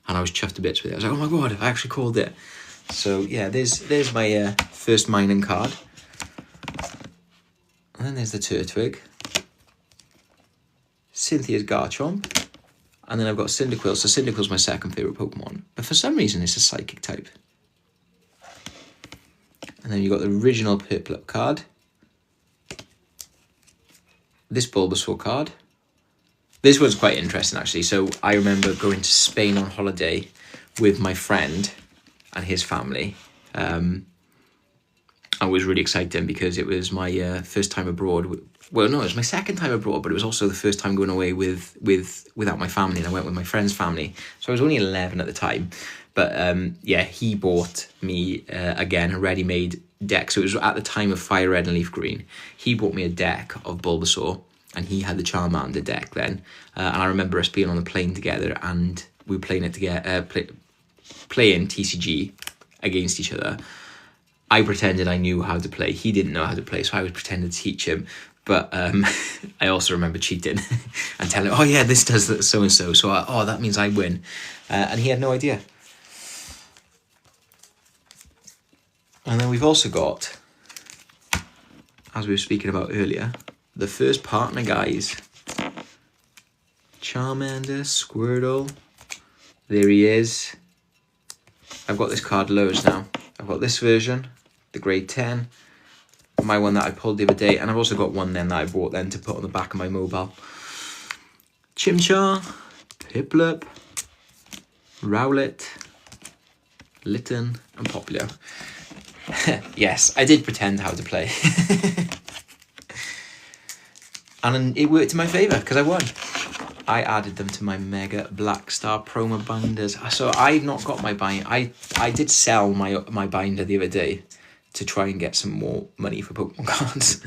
and I was chuffed to bits with it. I was like, oh my god, I actually called it. So yeah, there's my first Minun card, and then there's the Turtwig, Cynthia's Garchomp, and then I've got Cyndaquil. So Cyndaquil's my second favourite Pokemon, but for some reason it's a Psychic type. And And then you've got the original Purple Up card. This Bulbasaur card. This one's quite interesting, actually. So I remember going to Spain on holiday with my friend and his family. I was really excited because it was my first time abroad. Well, no, it was my second time abroad, but it was also the first time going away without my family, and I went with my friend's family. So I was only 11 at the time. But yeah, he bought me, again, a ready-made deck. So it was at the time of Fire Red and Leaf Green. He bought me a deck of Bulbasaur, and he had the Charmander deck then. And I remember us being on the plane together, and we were playing it together, playing TCG against each other. I pretended I knew how to play. He didn't know how to play, so I was pretending to teach him. But I also remember cheating and telling him, oh yeah, this does so-and-so. So, that means I win. And he had no idea. And then we've also got, as we were speaking about earlier, the first partner guys. Charmander, Squirtle. There he is. I've got this card loads now. I've got this version, the grade 10, my one that I pulled the other day, and I've also got one then that I bought then to put on the back of my mobile. Chimchar, Piplup, Rowlet, Litten, and Popplio. Yes, I did pretend how to play. And it worked in my favour because I won. I added them to my Mega Black Star promo binders. So I've not got my binder. I did sell my binder the other day to try and get some more money for Pokemon cards.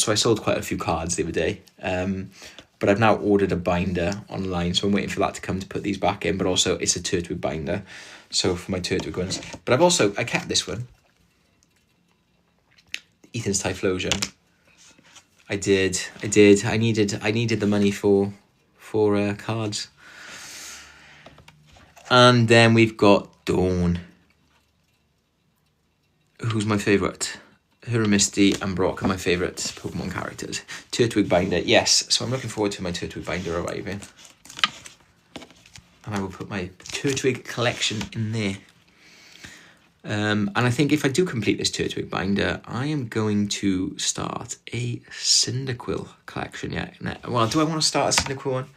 So I sold quite a few cards the other day. But I've now ordered a binder online, so I'm waiting for that to come to put these back in. But also, it's a Turtwig binder, so for my Turtwig ones. But I kept this one. Ethan's Typhlosion. I did. I needed the money for cards. And then we've got Dawn, who's my favourite. Her and Misty and Brock are my favourite Pokemon characters. Turtwig binder, yes. So I'm looking forward to my Turtwig binder arriving. And I will put my Turtwig collection in there. And I think if I do complete this Turtwig binder, I am going to start a Cyndaquil collection. Yeah. Well, do I want to start a Cyndaquil one?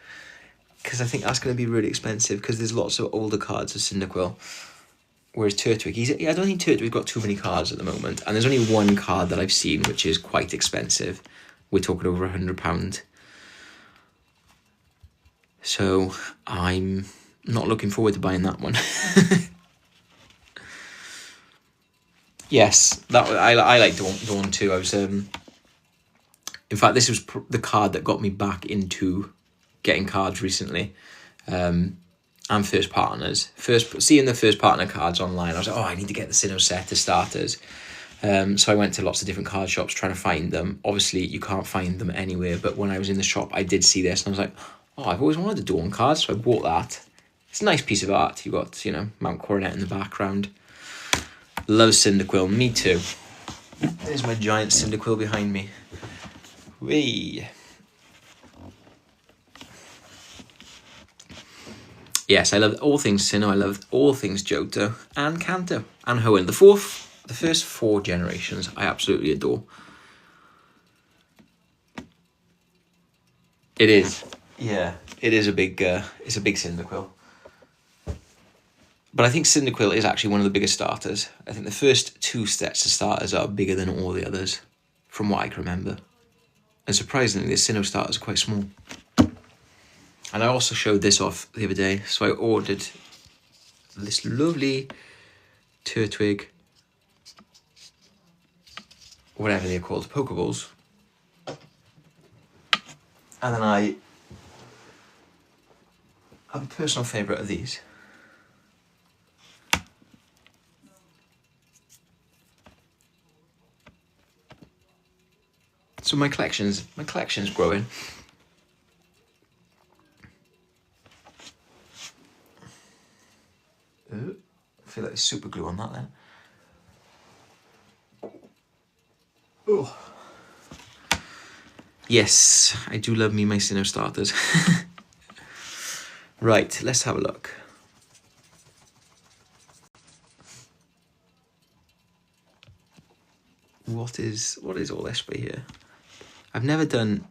Because I think that's going to be really expensive because there's lots of older cards of Cyndaquil. Whereas Turtwig, I don't think Turtwig's got too many cards at the moment. And there's only one card that I've seen which is quite expensive. We're talking over £100. So I'm not looking forward to buying that one. Yes, I like Dawn too. I was in fact, this was the card that got me back into getting cards recently. And first partners. Seeing the first partner cards online, I was like, I need to get the Sinnoh set as starters. So I went to lots of different card shops trying to find them. Obviously, you can't find them anywhere, but when I was in the shop, I did see this, and I was like, I've always wanted a Dawn card, so I bought that. It's a nice piece of art. You've got, Mount Coronet in the background. Love Cyndaquil, me too. There's my giant Cyndaquil behind me. Whee! Yes, I love all things Sinnoh. I love all things Johto and Kanto and Hoenn. The first 4 generations, I absolutely adore. It is, yeah. It is a big. It's a big Cyndaquil. But I think Cyndaquil is actually one of the biggest starters. I think the first 2 sets of starters are bigger than all the others, from what I can remember. And surprisingly, the Sinnoh starters are quite small. And I also showed this off the other day. So I ordered this lovely Turtwig, whatever they're called, Pokeballs. And then I have a personal favourite of these. So my collection's growing. Ooh, I feel like there's super glue on that then. Oh. Yes, I do love me my Sinnoh starters. Right, let's have a look. What is all this for here? I've never done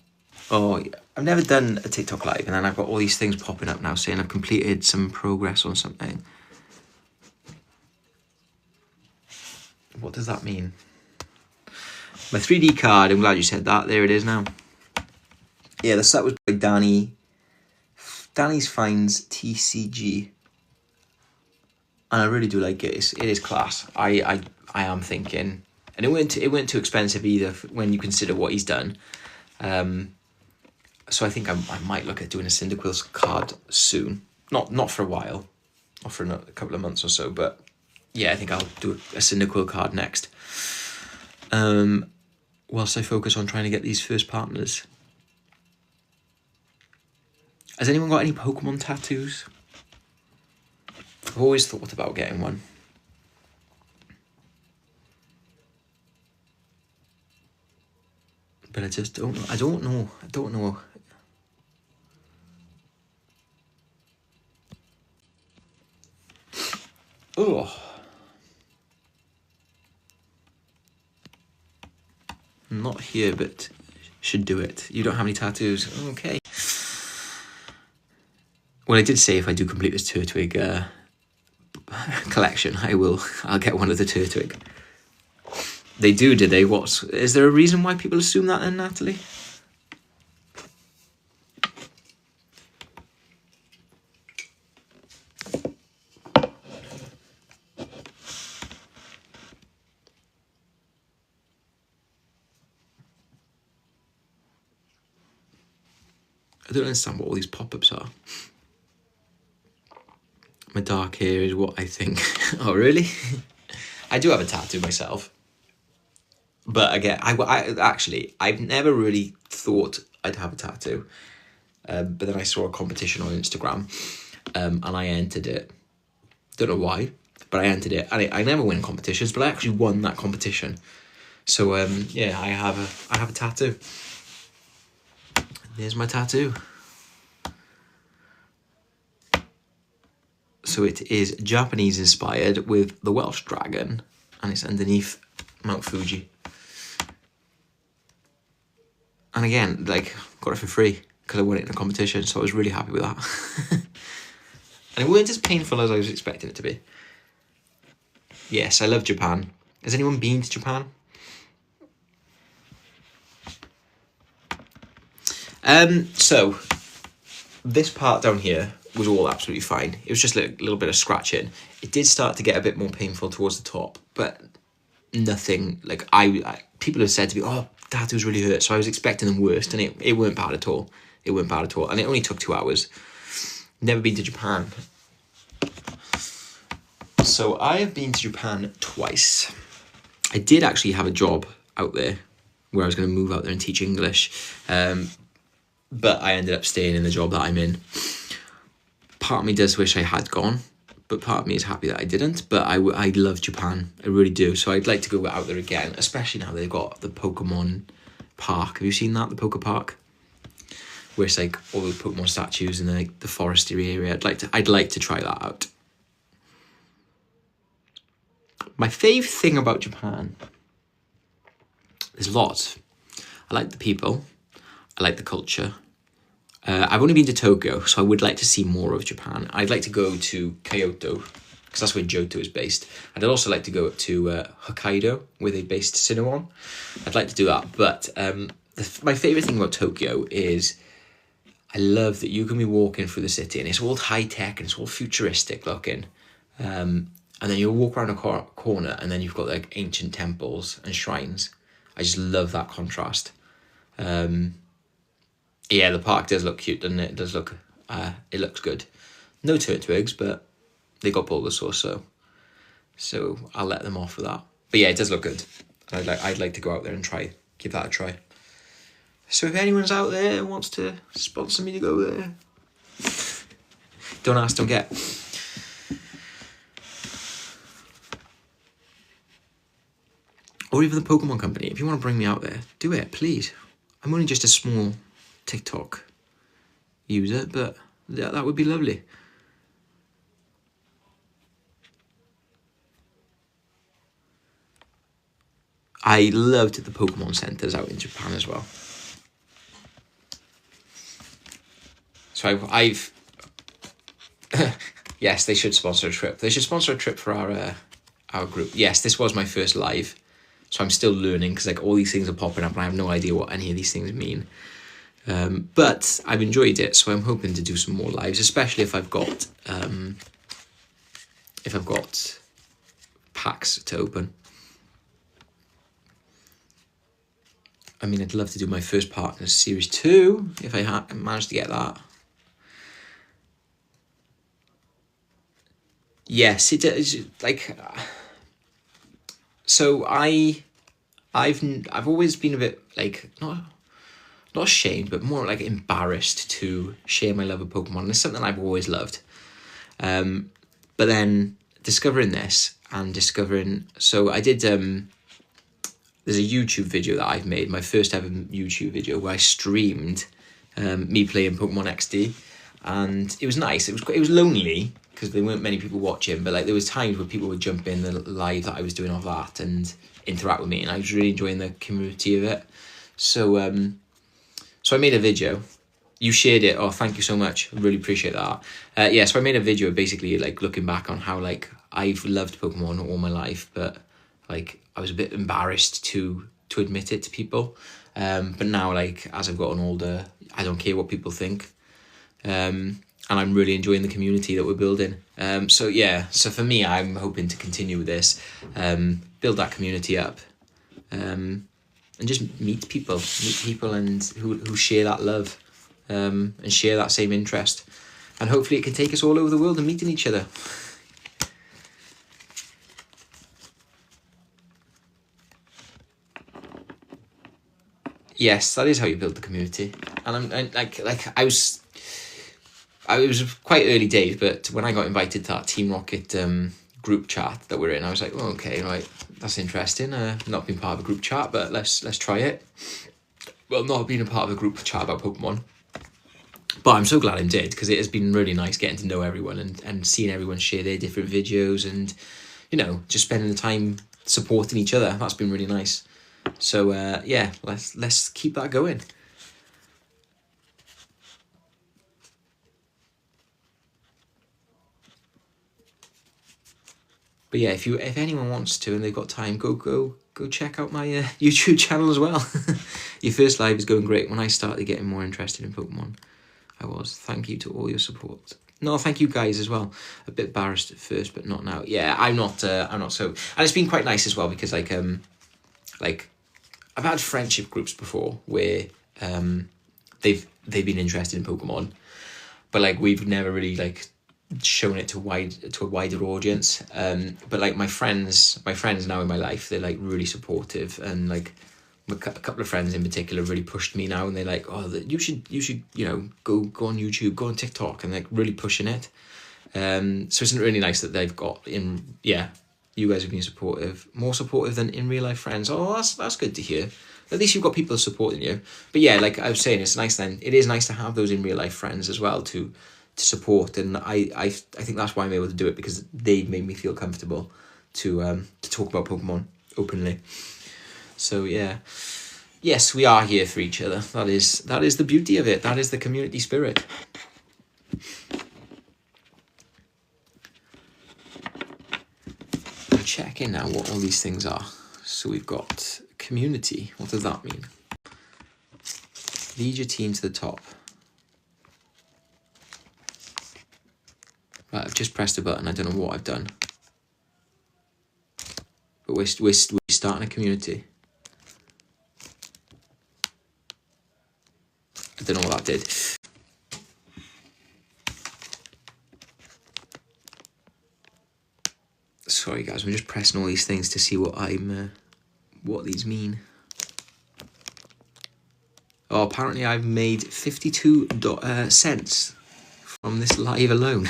a TikTok live, and then I've got all these things popping up now saying I've completed some progress on something. What does that mean? My 3D card, I'm glad you said that. There it is now. Yeah, the set was by Danny. Danny's Finds TCG. And I really do like it. It is class. I am thinking, and it weren't too expensive either when you consider what he's done. So I think I might look at doing a Cyndaquil's card soon. Not for a while, not for a couple of months or so, but yeah, I think I'll do a Cyndaquil card next. Whilst I focus on trying to get these first partners. Has anyone got any Pokemon tattoos? I've always thought about getting one. But I just don't know. I don't know. Oh. Not here, but should do it. You don't have any tattoos? Okay. Well, I did say if I do complete this Turtwig collection, I'll get one of the Turtwig. They do, did they? Is there a reason why people assume that then, Natalie? I don't understand what all these pop-ups are. My dark hair is what I think. Oh, really? I do have a tattoo myself. But again, I've never really thought I'd have a tattoo. But then I saw a competition on Instagram, and I entered it. Don't know why, but I entered it. And I never win competitions, but I actually won that competition. So yeah, I have a tattoo. There's my tattoo. So it is Japanese inspired with the Welsh dragon, and it's underneath Mount Fuji. And again, like, got it for free because I won it in a competition, so I was really happy with that. And it weren't as painful as I was expecting it to be. Yes, I love Japan. Has anyone been to Japan? So this part down here was all absolutely fine. It was just a little bit of scratching. It did start to get a bit more painful towards the top, but nothing like people have said to me, oh, tattoos really hurt. So I was expecting them worst, and it weren't bad at all. It weren't bad at all, and it only took 2 hours. Never been to Japan. So I have been to Japan twice. I did actually have a job out there where I was going to move out there and teach English. But I ended up staying in the job that I'm in. Part of me does wish I had gone, but part of me is happy that I didn't. But I love Japan. I really do. So I'd like to go out there again, especially now they've got the Pokemon Park. Have you seen that, the Poke Park? Where it's like all the Pokemon statues in the forestry area. I'd like to try that out. My favourite thing about Japan, there's lots. I like the people. I like the culture. I've only been to Tokyo, so I would like to see more of Japan. I'd like to go to Kyoto, because that's where Johto is based. I'd also like to go up to Hokkaido, where they based Sinnoh. I'd like to do that. But my favourite thing about Tokyo is I love that you can be walking through the city, and it's all high-tech, and it's all futuristic looking. And then you'll walk around a corner, and then you've got like ancient temples and shrines. I just love that contrast. Yeah, the park does look cute, doesn't it? It does look, it looks good. No Turtwigs, but they got Bulbasaur, so I'll let them off with that. But yeah, it does look good. I'd like to go out there and give that a try. So if anyone's out there and wants to sponsor me to go there, don't ask, don't get. Or even the Pokemon company, if you want to bring me out there, do it, please. I'm only just a small TikTok user, but that would be lovely. I loved the Pokemon centers out in Japan as well. So I've yes, they should sponsor a trip. They should sponsor a trip for our group. Yes, this was my first live, so I'm still learning because like all these things are popping up and I have no idea what any of these things mean. But I've enjoyed it, so I'm hoping to do some more lives, especially if I've got packs to open. I mean, I'd love to do my first Partners Series 2 if I managed to get that. Yes, it is like. So I've always been a bit like not ashamed, but more like embarrassed to share my love of Pokemon. And it's something I've always loved. But then discovering this and discovering, so I did. There's a YouTube video that I've made, my first ever YouTube video where I streamed me playing Pokemon XD, and it was nice. It was lonely because there weren't many people watching, but like there was times where people would jump in the live that I was doing of that and interact with me, and I was really enjoying the community of it. So I made a video. You shared it. Oh, thank you so much. I really appreciate that. So I made a video basically like looking back on how like I've loved Pokemon all my life, but like I was a bit embarrassed to admit it to people. But now like as I've gotten older, I don't care what people think. And I'm really enjoying the community that we're building. So for me, I'm hoping to continue with this, build that community up, and just meet people and who share that love, and share that same interest, and hopefully it can take us all over the world and meeting each other. Yes, that is how you build the community, and I was quite early days, but when I got invited to that Team Rocket group chat that we're in, I was like, oh, okay, right, that's interesting. Not been part of a group chat, but let's try it. Well, not being a part of a group chat about Pokemon, but I'm so glad I did, because it has been really nice getting to know everyone and seeing everyone share their different videos and, you know, just spending the time supporting each other. That's been really nice. So let's keep that going. But yeah, if anyone wants to and they've got time, go check out my YouTube channel as well. Your first live is going great. When I started getting more interested in Pokemon, I was. Thank you to all your support. No, thank you guys as well. A bit embarrassed at first, but not now. Yeah, I'm not so. And it's been quite nice as well because like I've had friendship groups before where they've been interested in Pokemon, but like we've never really like shown it to a wider audience. But like my friends now in my life, they're like really supportive, and like a couple of friends in particular really pushed me now, and they're like, oh, you should go on YouTube, go on TikTok, and like really pushing it. So it's really nice that they've got you guys have been supportive, more supportive than in real life friends. Oh, that's good to hear. At least you've got people supporting you. But yeah, like I was saying, it is nice to have those in real life friends as well to support. And I think that's why I'm able to do it, because they made me feel comfortable to talk about Pokemon openly. So yeah, yes, we are here for each other. That is the beauty of it. That is the community spirit. Check in now what all these things are. So we've got community. What does that mean? Lead your team to the top. Right, I've just pressed a button. I don't know what I've done. But we're starting a community. I don't know what that did. Sorry guys, I'm just pressing all these things to see what these mean. Oh, apparently I've made 52 cents from this live alone.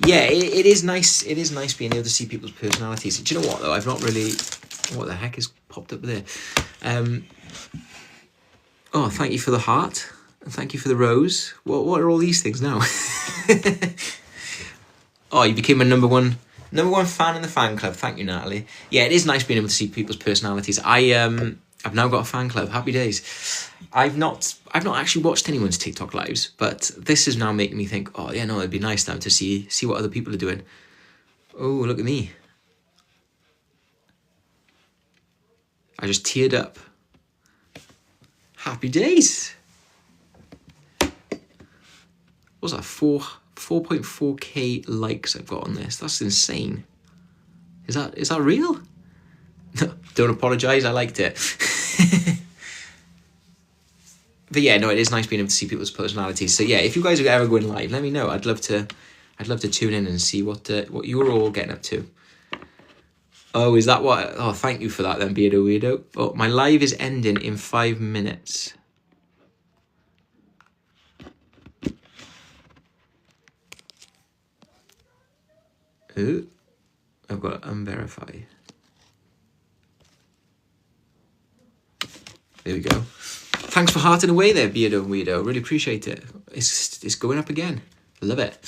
Yeah, it is nice. It is nice being able to see people's personalities. Do you know what though? I've not really. What the heck has popped up there? Oh, thank you for the heart. And thank you for the rose. What are all these things now? Oh, you became a number one fan in the fan club. Thank you, Natalie. Yeah, it is nice being able to see people's personalities. I've now got a fan club. Happy days. I've not actually watched anyone's TikTok lives, but this is now making me think, oh yeah, no, it'd be nice now to see what other people are doing. Oh, look at me. I just teared up. Happy days. What's that? 4.4k likes I've got on this. That's insane. Is that real? Don't apologise, I liked it. But yeah, no, it is nice being able to see people's personalities. So yeah, if you guys are ever going live, let me know. I'd love to tune in and see what you're all getting up to. Oh, is that what? Oh, thank you for that then, Beardo Weirdo. Oh, my live is ending in 5 minutes. Ooh, I've got to unverify. There we go. Thanks for hearting away there, Beardo and Weirdo. Really appreciate it. It's going up again. Love it.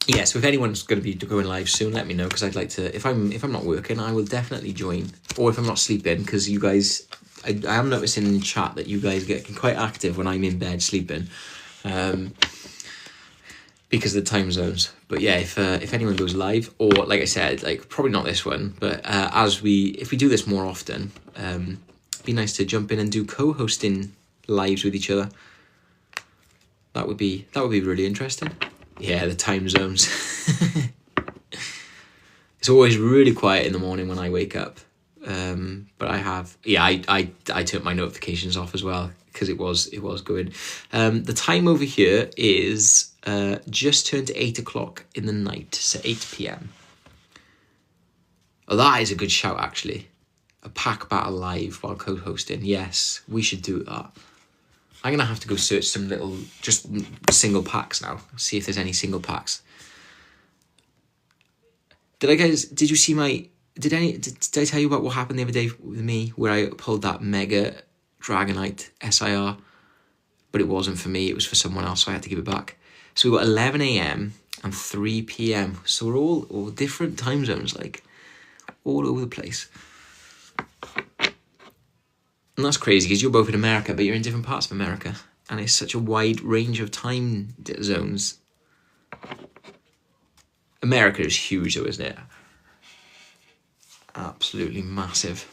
Yeah, so if anyone's going to be going live soon, let me know, because I'd like to. If I'm not working, I will definitely join. Or if I'm not sleeping, because you guys, I am noticing in the chat that you guys get quite active when I'm in bed sleeping, because of the time zones. But yeah, if anyone goes live, or like I said, like probably not this one, but if we do this more often, it'd be nice to jump in and do co-hosting lives with each other. That would be really interesting. Yeah, the time zones. It's always really quiet in the morning when I wake up. But I turned my notifications off as well, because it was going. The time over here is just turned to 8 o'clock in the night, so 8 p.m. Oh, that is a good shout, actually. A pack battle live while co-hosting. Yes, we should do that. I'm going to have to go search some just single packs now. See if there's any single packs. Did you see did I tell you about what happened the other day with me, where I pulled that mega Dragonite SIR, but it wasn't for me, it was for someone else, so I had to give it back. So we got 11 a.m. and 3 p.m. So we're all different time zones, like all over the place. And that's crazy, because you're both in America, but you're in different parts of America. And it's such a wide range of time zones. America is huge though, isn't it? Absolutely massive.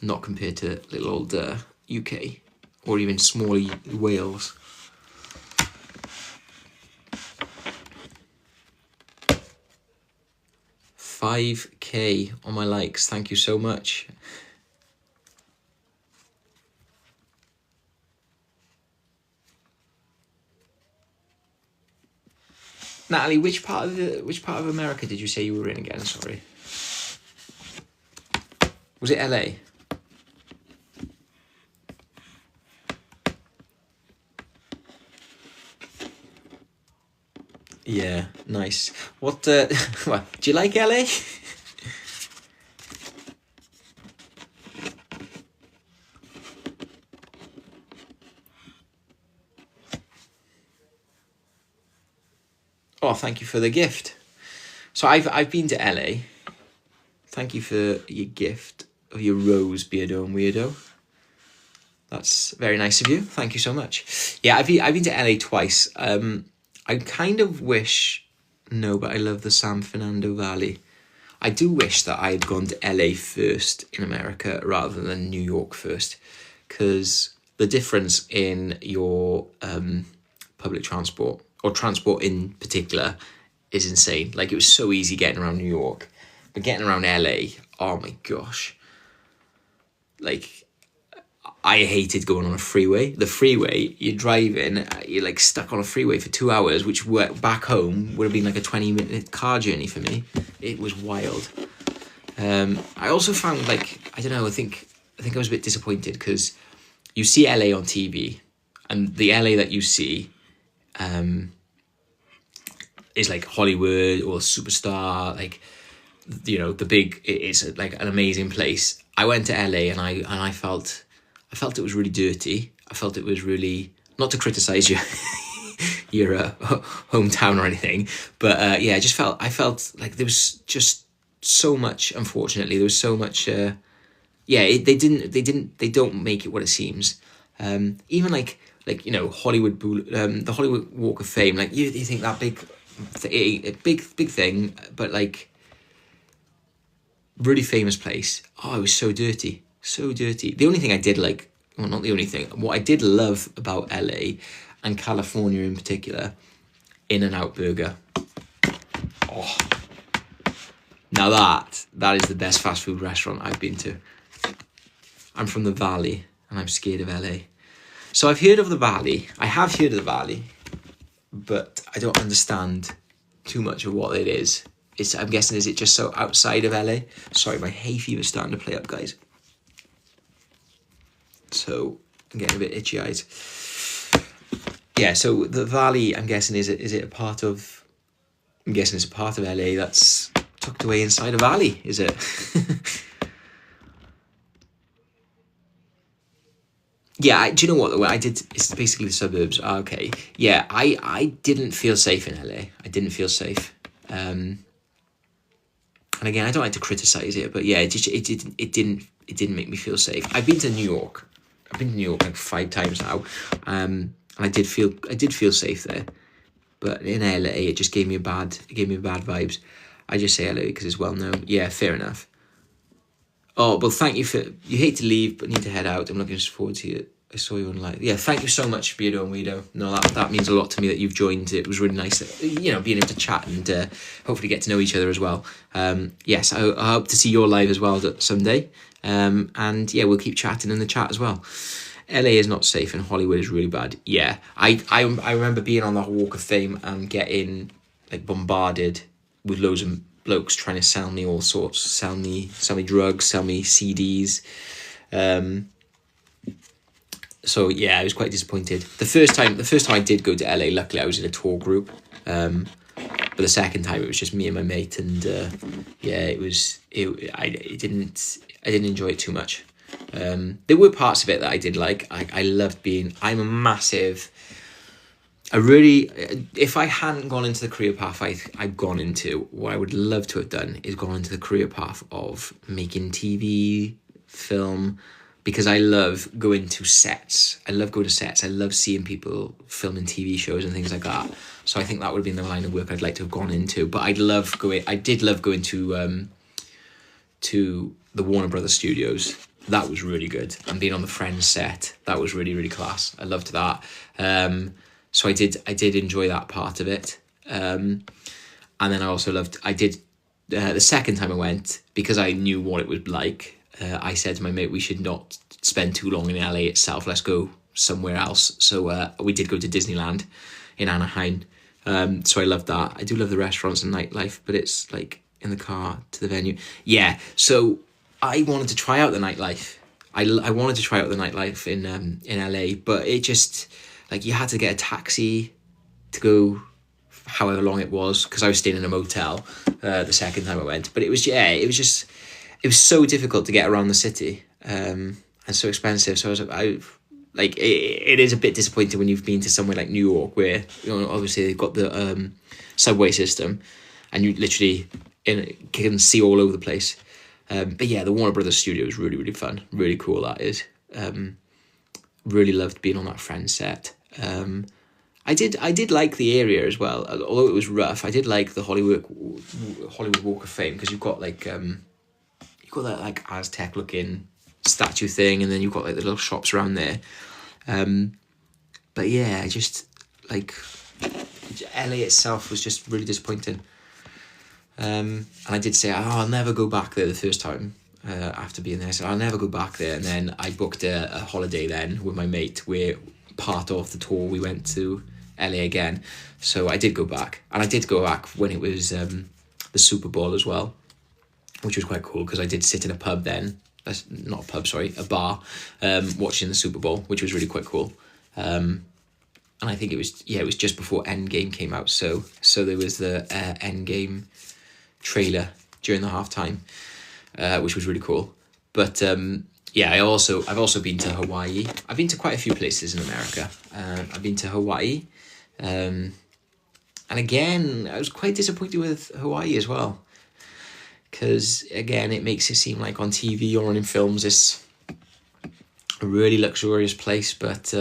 Not compared to little old UK, or even small Wales. $5K on my likes. Thank you so much. Natalie, which part of America did you say you were in again? Sorry. Was it LA? Yeah, nice. What do you like LA? Oh, thank you for the gift. So I've been to LA. Thank you for your gift of your rose, Beardo and Weirdo. That's very nice of you. Thank you so much. Yeah, I've been to LA twice. I kind of wish, but I love the San Fernando Valley. I do wish that I had gone to LA first in America rather than New York first, because the difference in your public transport, or transport in particular, is insane. Like, it was so easy getting around New York, but getting around LA, oh my gosh. Like, I hated going on a freeway. The freeway, you're driving, you're like stuck on a freeway for 2 hours, which back home would have been like a 20-minute car journey for me. It was wild. I also found, like, I don't know, I think I was a bit disappointed, because you see LA on TV, and the LA that you see is like Hollywood or superstar, like, you know, it's like an amazing place. I went to LA and I felt it was really dirty. I felt it was really, not to criticize you, hometown or anything, but yeah, I felt like there was just so much. Unfortunately, there was so much. They don't make it what it seems. Even like Hollywood, the Hollywood Walk of Fame. Like you think that big thing, but like really famous place. Oh, it was so dirty, so dirty. The only thing I did like, well, not the only thing. What I did love about LA and California in particular, In-N-Out Burger. Oh, now that is the best fast food restaurant I've been to. I'm from the Valley and I'm scared of LA. So I've heard of the Valley. I have heard of the Valley, but I don't understand too much of what it is. I'm guessing, is it just so outside of LA? Sorry, my hay fever's starting to play up, guys. So I'm getting a bit itchy eyes. Yeah, so the Valley, I'm guessing, is it a part of? I'm guessing it's a part of LA that's tucked away inside a valley. Is it? Yeah, do you know what? I did. It's basically the suburbs. Okay, yeah, I didn't feel safe in LA. I didn't feel safe. And again, I don't like to criticize it, but yeah, it didn't make me feel safe. I've been to New York. I've been to New York like 5 times now. And I did feel safe there. But in LA, it just gave me bad vibes. I just say LA because it's well known. Yeah, fair enough. Oh, well, thank you you hate to leave, but need to head out. I'm looking forward to it. I saw you on live. Yeah, thank you so much, Beardo and Weirdo. No, that means a lot to me that you've joined. It was really nice, being able to chat and hopefully get to know each other as well. Yes, I hope to see your live as well someday. And yeah, we'll keep chatting in the chat as well. LA is not safe and Hollywood is really bad. Yeah, I remember being on that Walk of Fame and getting like bombarded with loads of blokes trying to sell me all sorts, sell me drugs, sell me CDs. So yeah, I was quite disappointed. The first time I did go to LA, luckily I was in a tour group. But the second time it was just me and my mate, and yeah, I didn't enjoy it too much. There were parts of it that I did like. I loved I'm a massive. If I hadn't gone into the career path I've gone into, what I would love to have done is gone into the career path of making TV, film, because I love going to sets. I love going to sets. I love seeing people filming TV shows and things like that. So I think that would have been the line of work I'd like to have gone into. But I did love going to the Warner Brothers studios. That was really good. And being on the Friends set, that was really, really class. I loved that. So I did enjoy that part of it. And then I also the second time I went, because I knew what it was like, I said to my mate, we should not spend too long in LA itself. Let's go somewhere else. So we did go to Disneyland in Anaheim. So I loved that. I do love the restaurants and nightlife, but it's like in the car to the venue. Yeah, so I wanted to try out the nightlife. I wanted to try out the nightlife in LA, but it just... like, you had to get a taxi to go however long it was, because I was staying in a motel the second time I went. But it was so difficult to get around the city and so expensive. So it is a bit disappointing when you've been to somewhere like New York, where obviously they've got the subway system, and you literally can see all over the place. But yeah, the Warner Brothers studio is really, really fun, really cool. That is. Really loved being on that Friends set. I did like the area as well, although it was rough. I did like the Hollywood Walk of Fame, because you've got that like Aztec looking statue thing, and then you've got like the little shops around there. But yeah, I just like LA itself was just really disappointing. And I did say, I'll never go back there the first time. After being there, so I'll never go back there. And then I booked a holiday then with my mate, where part of the tour we went to LA again. So I did go back, and I did go back when it was the Super Bowl as well, which was quite cool, because I did sit in a pub then. That's not a pub, sorry, a bar, watching the Super Bowl, which was really quite cool. And I think it was just before Endgame came out, so there was the Endgame trailer during the halftime. Which was really cool. But yeah, I've also been to Hawaii. I've been to quite a few places in America. I've been to Hawaii, And again, I was quite disappointed with Hawaii as well. Because, again, it makes it seem like on TV or in films it's a really luxurious place. But,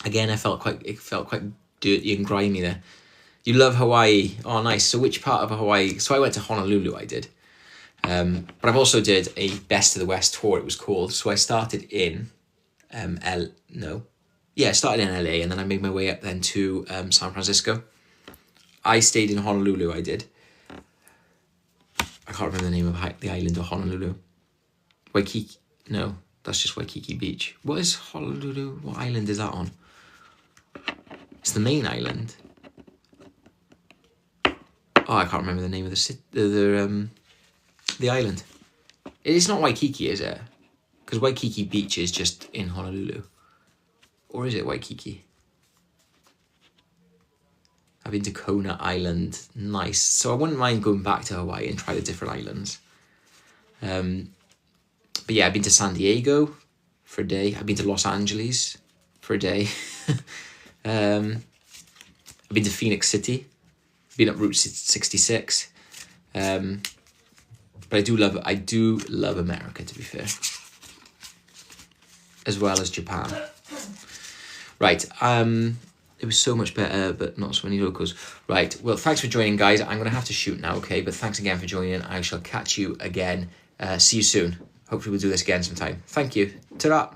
again, it felt quite dirty and grimy there. You love Hawaii. Oh, nice. So which part of Hawaii? So I went to Honolulu, I did. But I've also did a Best of the West tour, it was called. So I started in I started in LA, and then I made my way up then to San Francisco. I stayed in Honolulu, I did. I can't remember the name of the island of Honolulu. Waikiki. No, that's just Waikiki Beach. What is Honolulu? What island is that on? It's the main island. Oh, I can't remember the name of the island. It's not Waikiki, is it? Because Waikiki Beach is just in Honolulu. Or is it Waikiki? I've been to Kona Island. Nice. So I wouldn't mind going back to Hawaii and try the different islands. But yeah, I've been to San Diego for a day. I've been to Los Angeles for a day. I've been to Phoenix City. Been up Route 66. But I do love America, to be fair. As well as Japan. Right, it was so much better, but not so many locals. Right, well, thanks for joining, guys. I'm going to have to shoot now, okay? But thanks again for joining. I shall catch you again. See you soon. Hopefully we'll do this again sometime. Thank you. Ta-ra.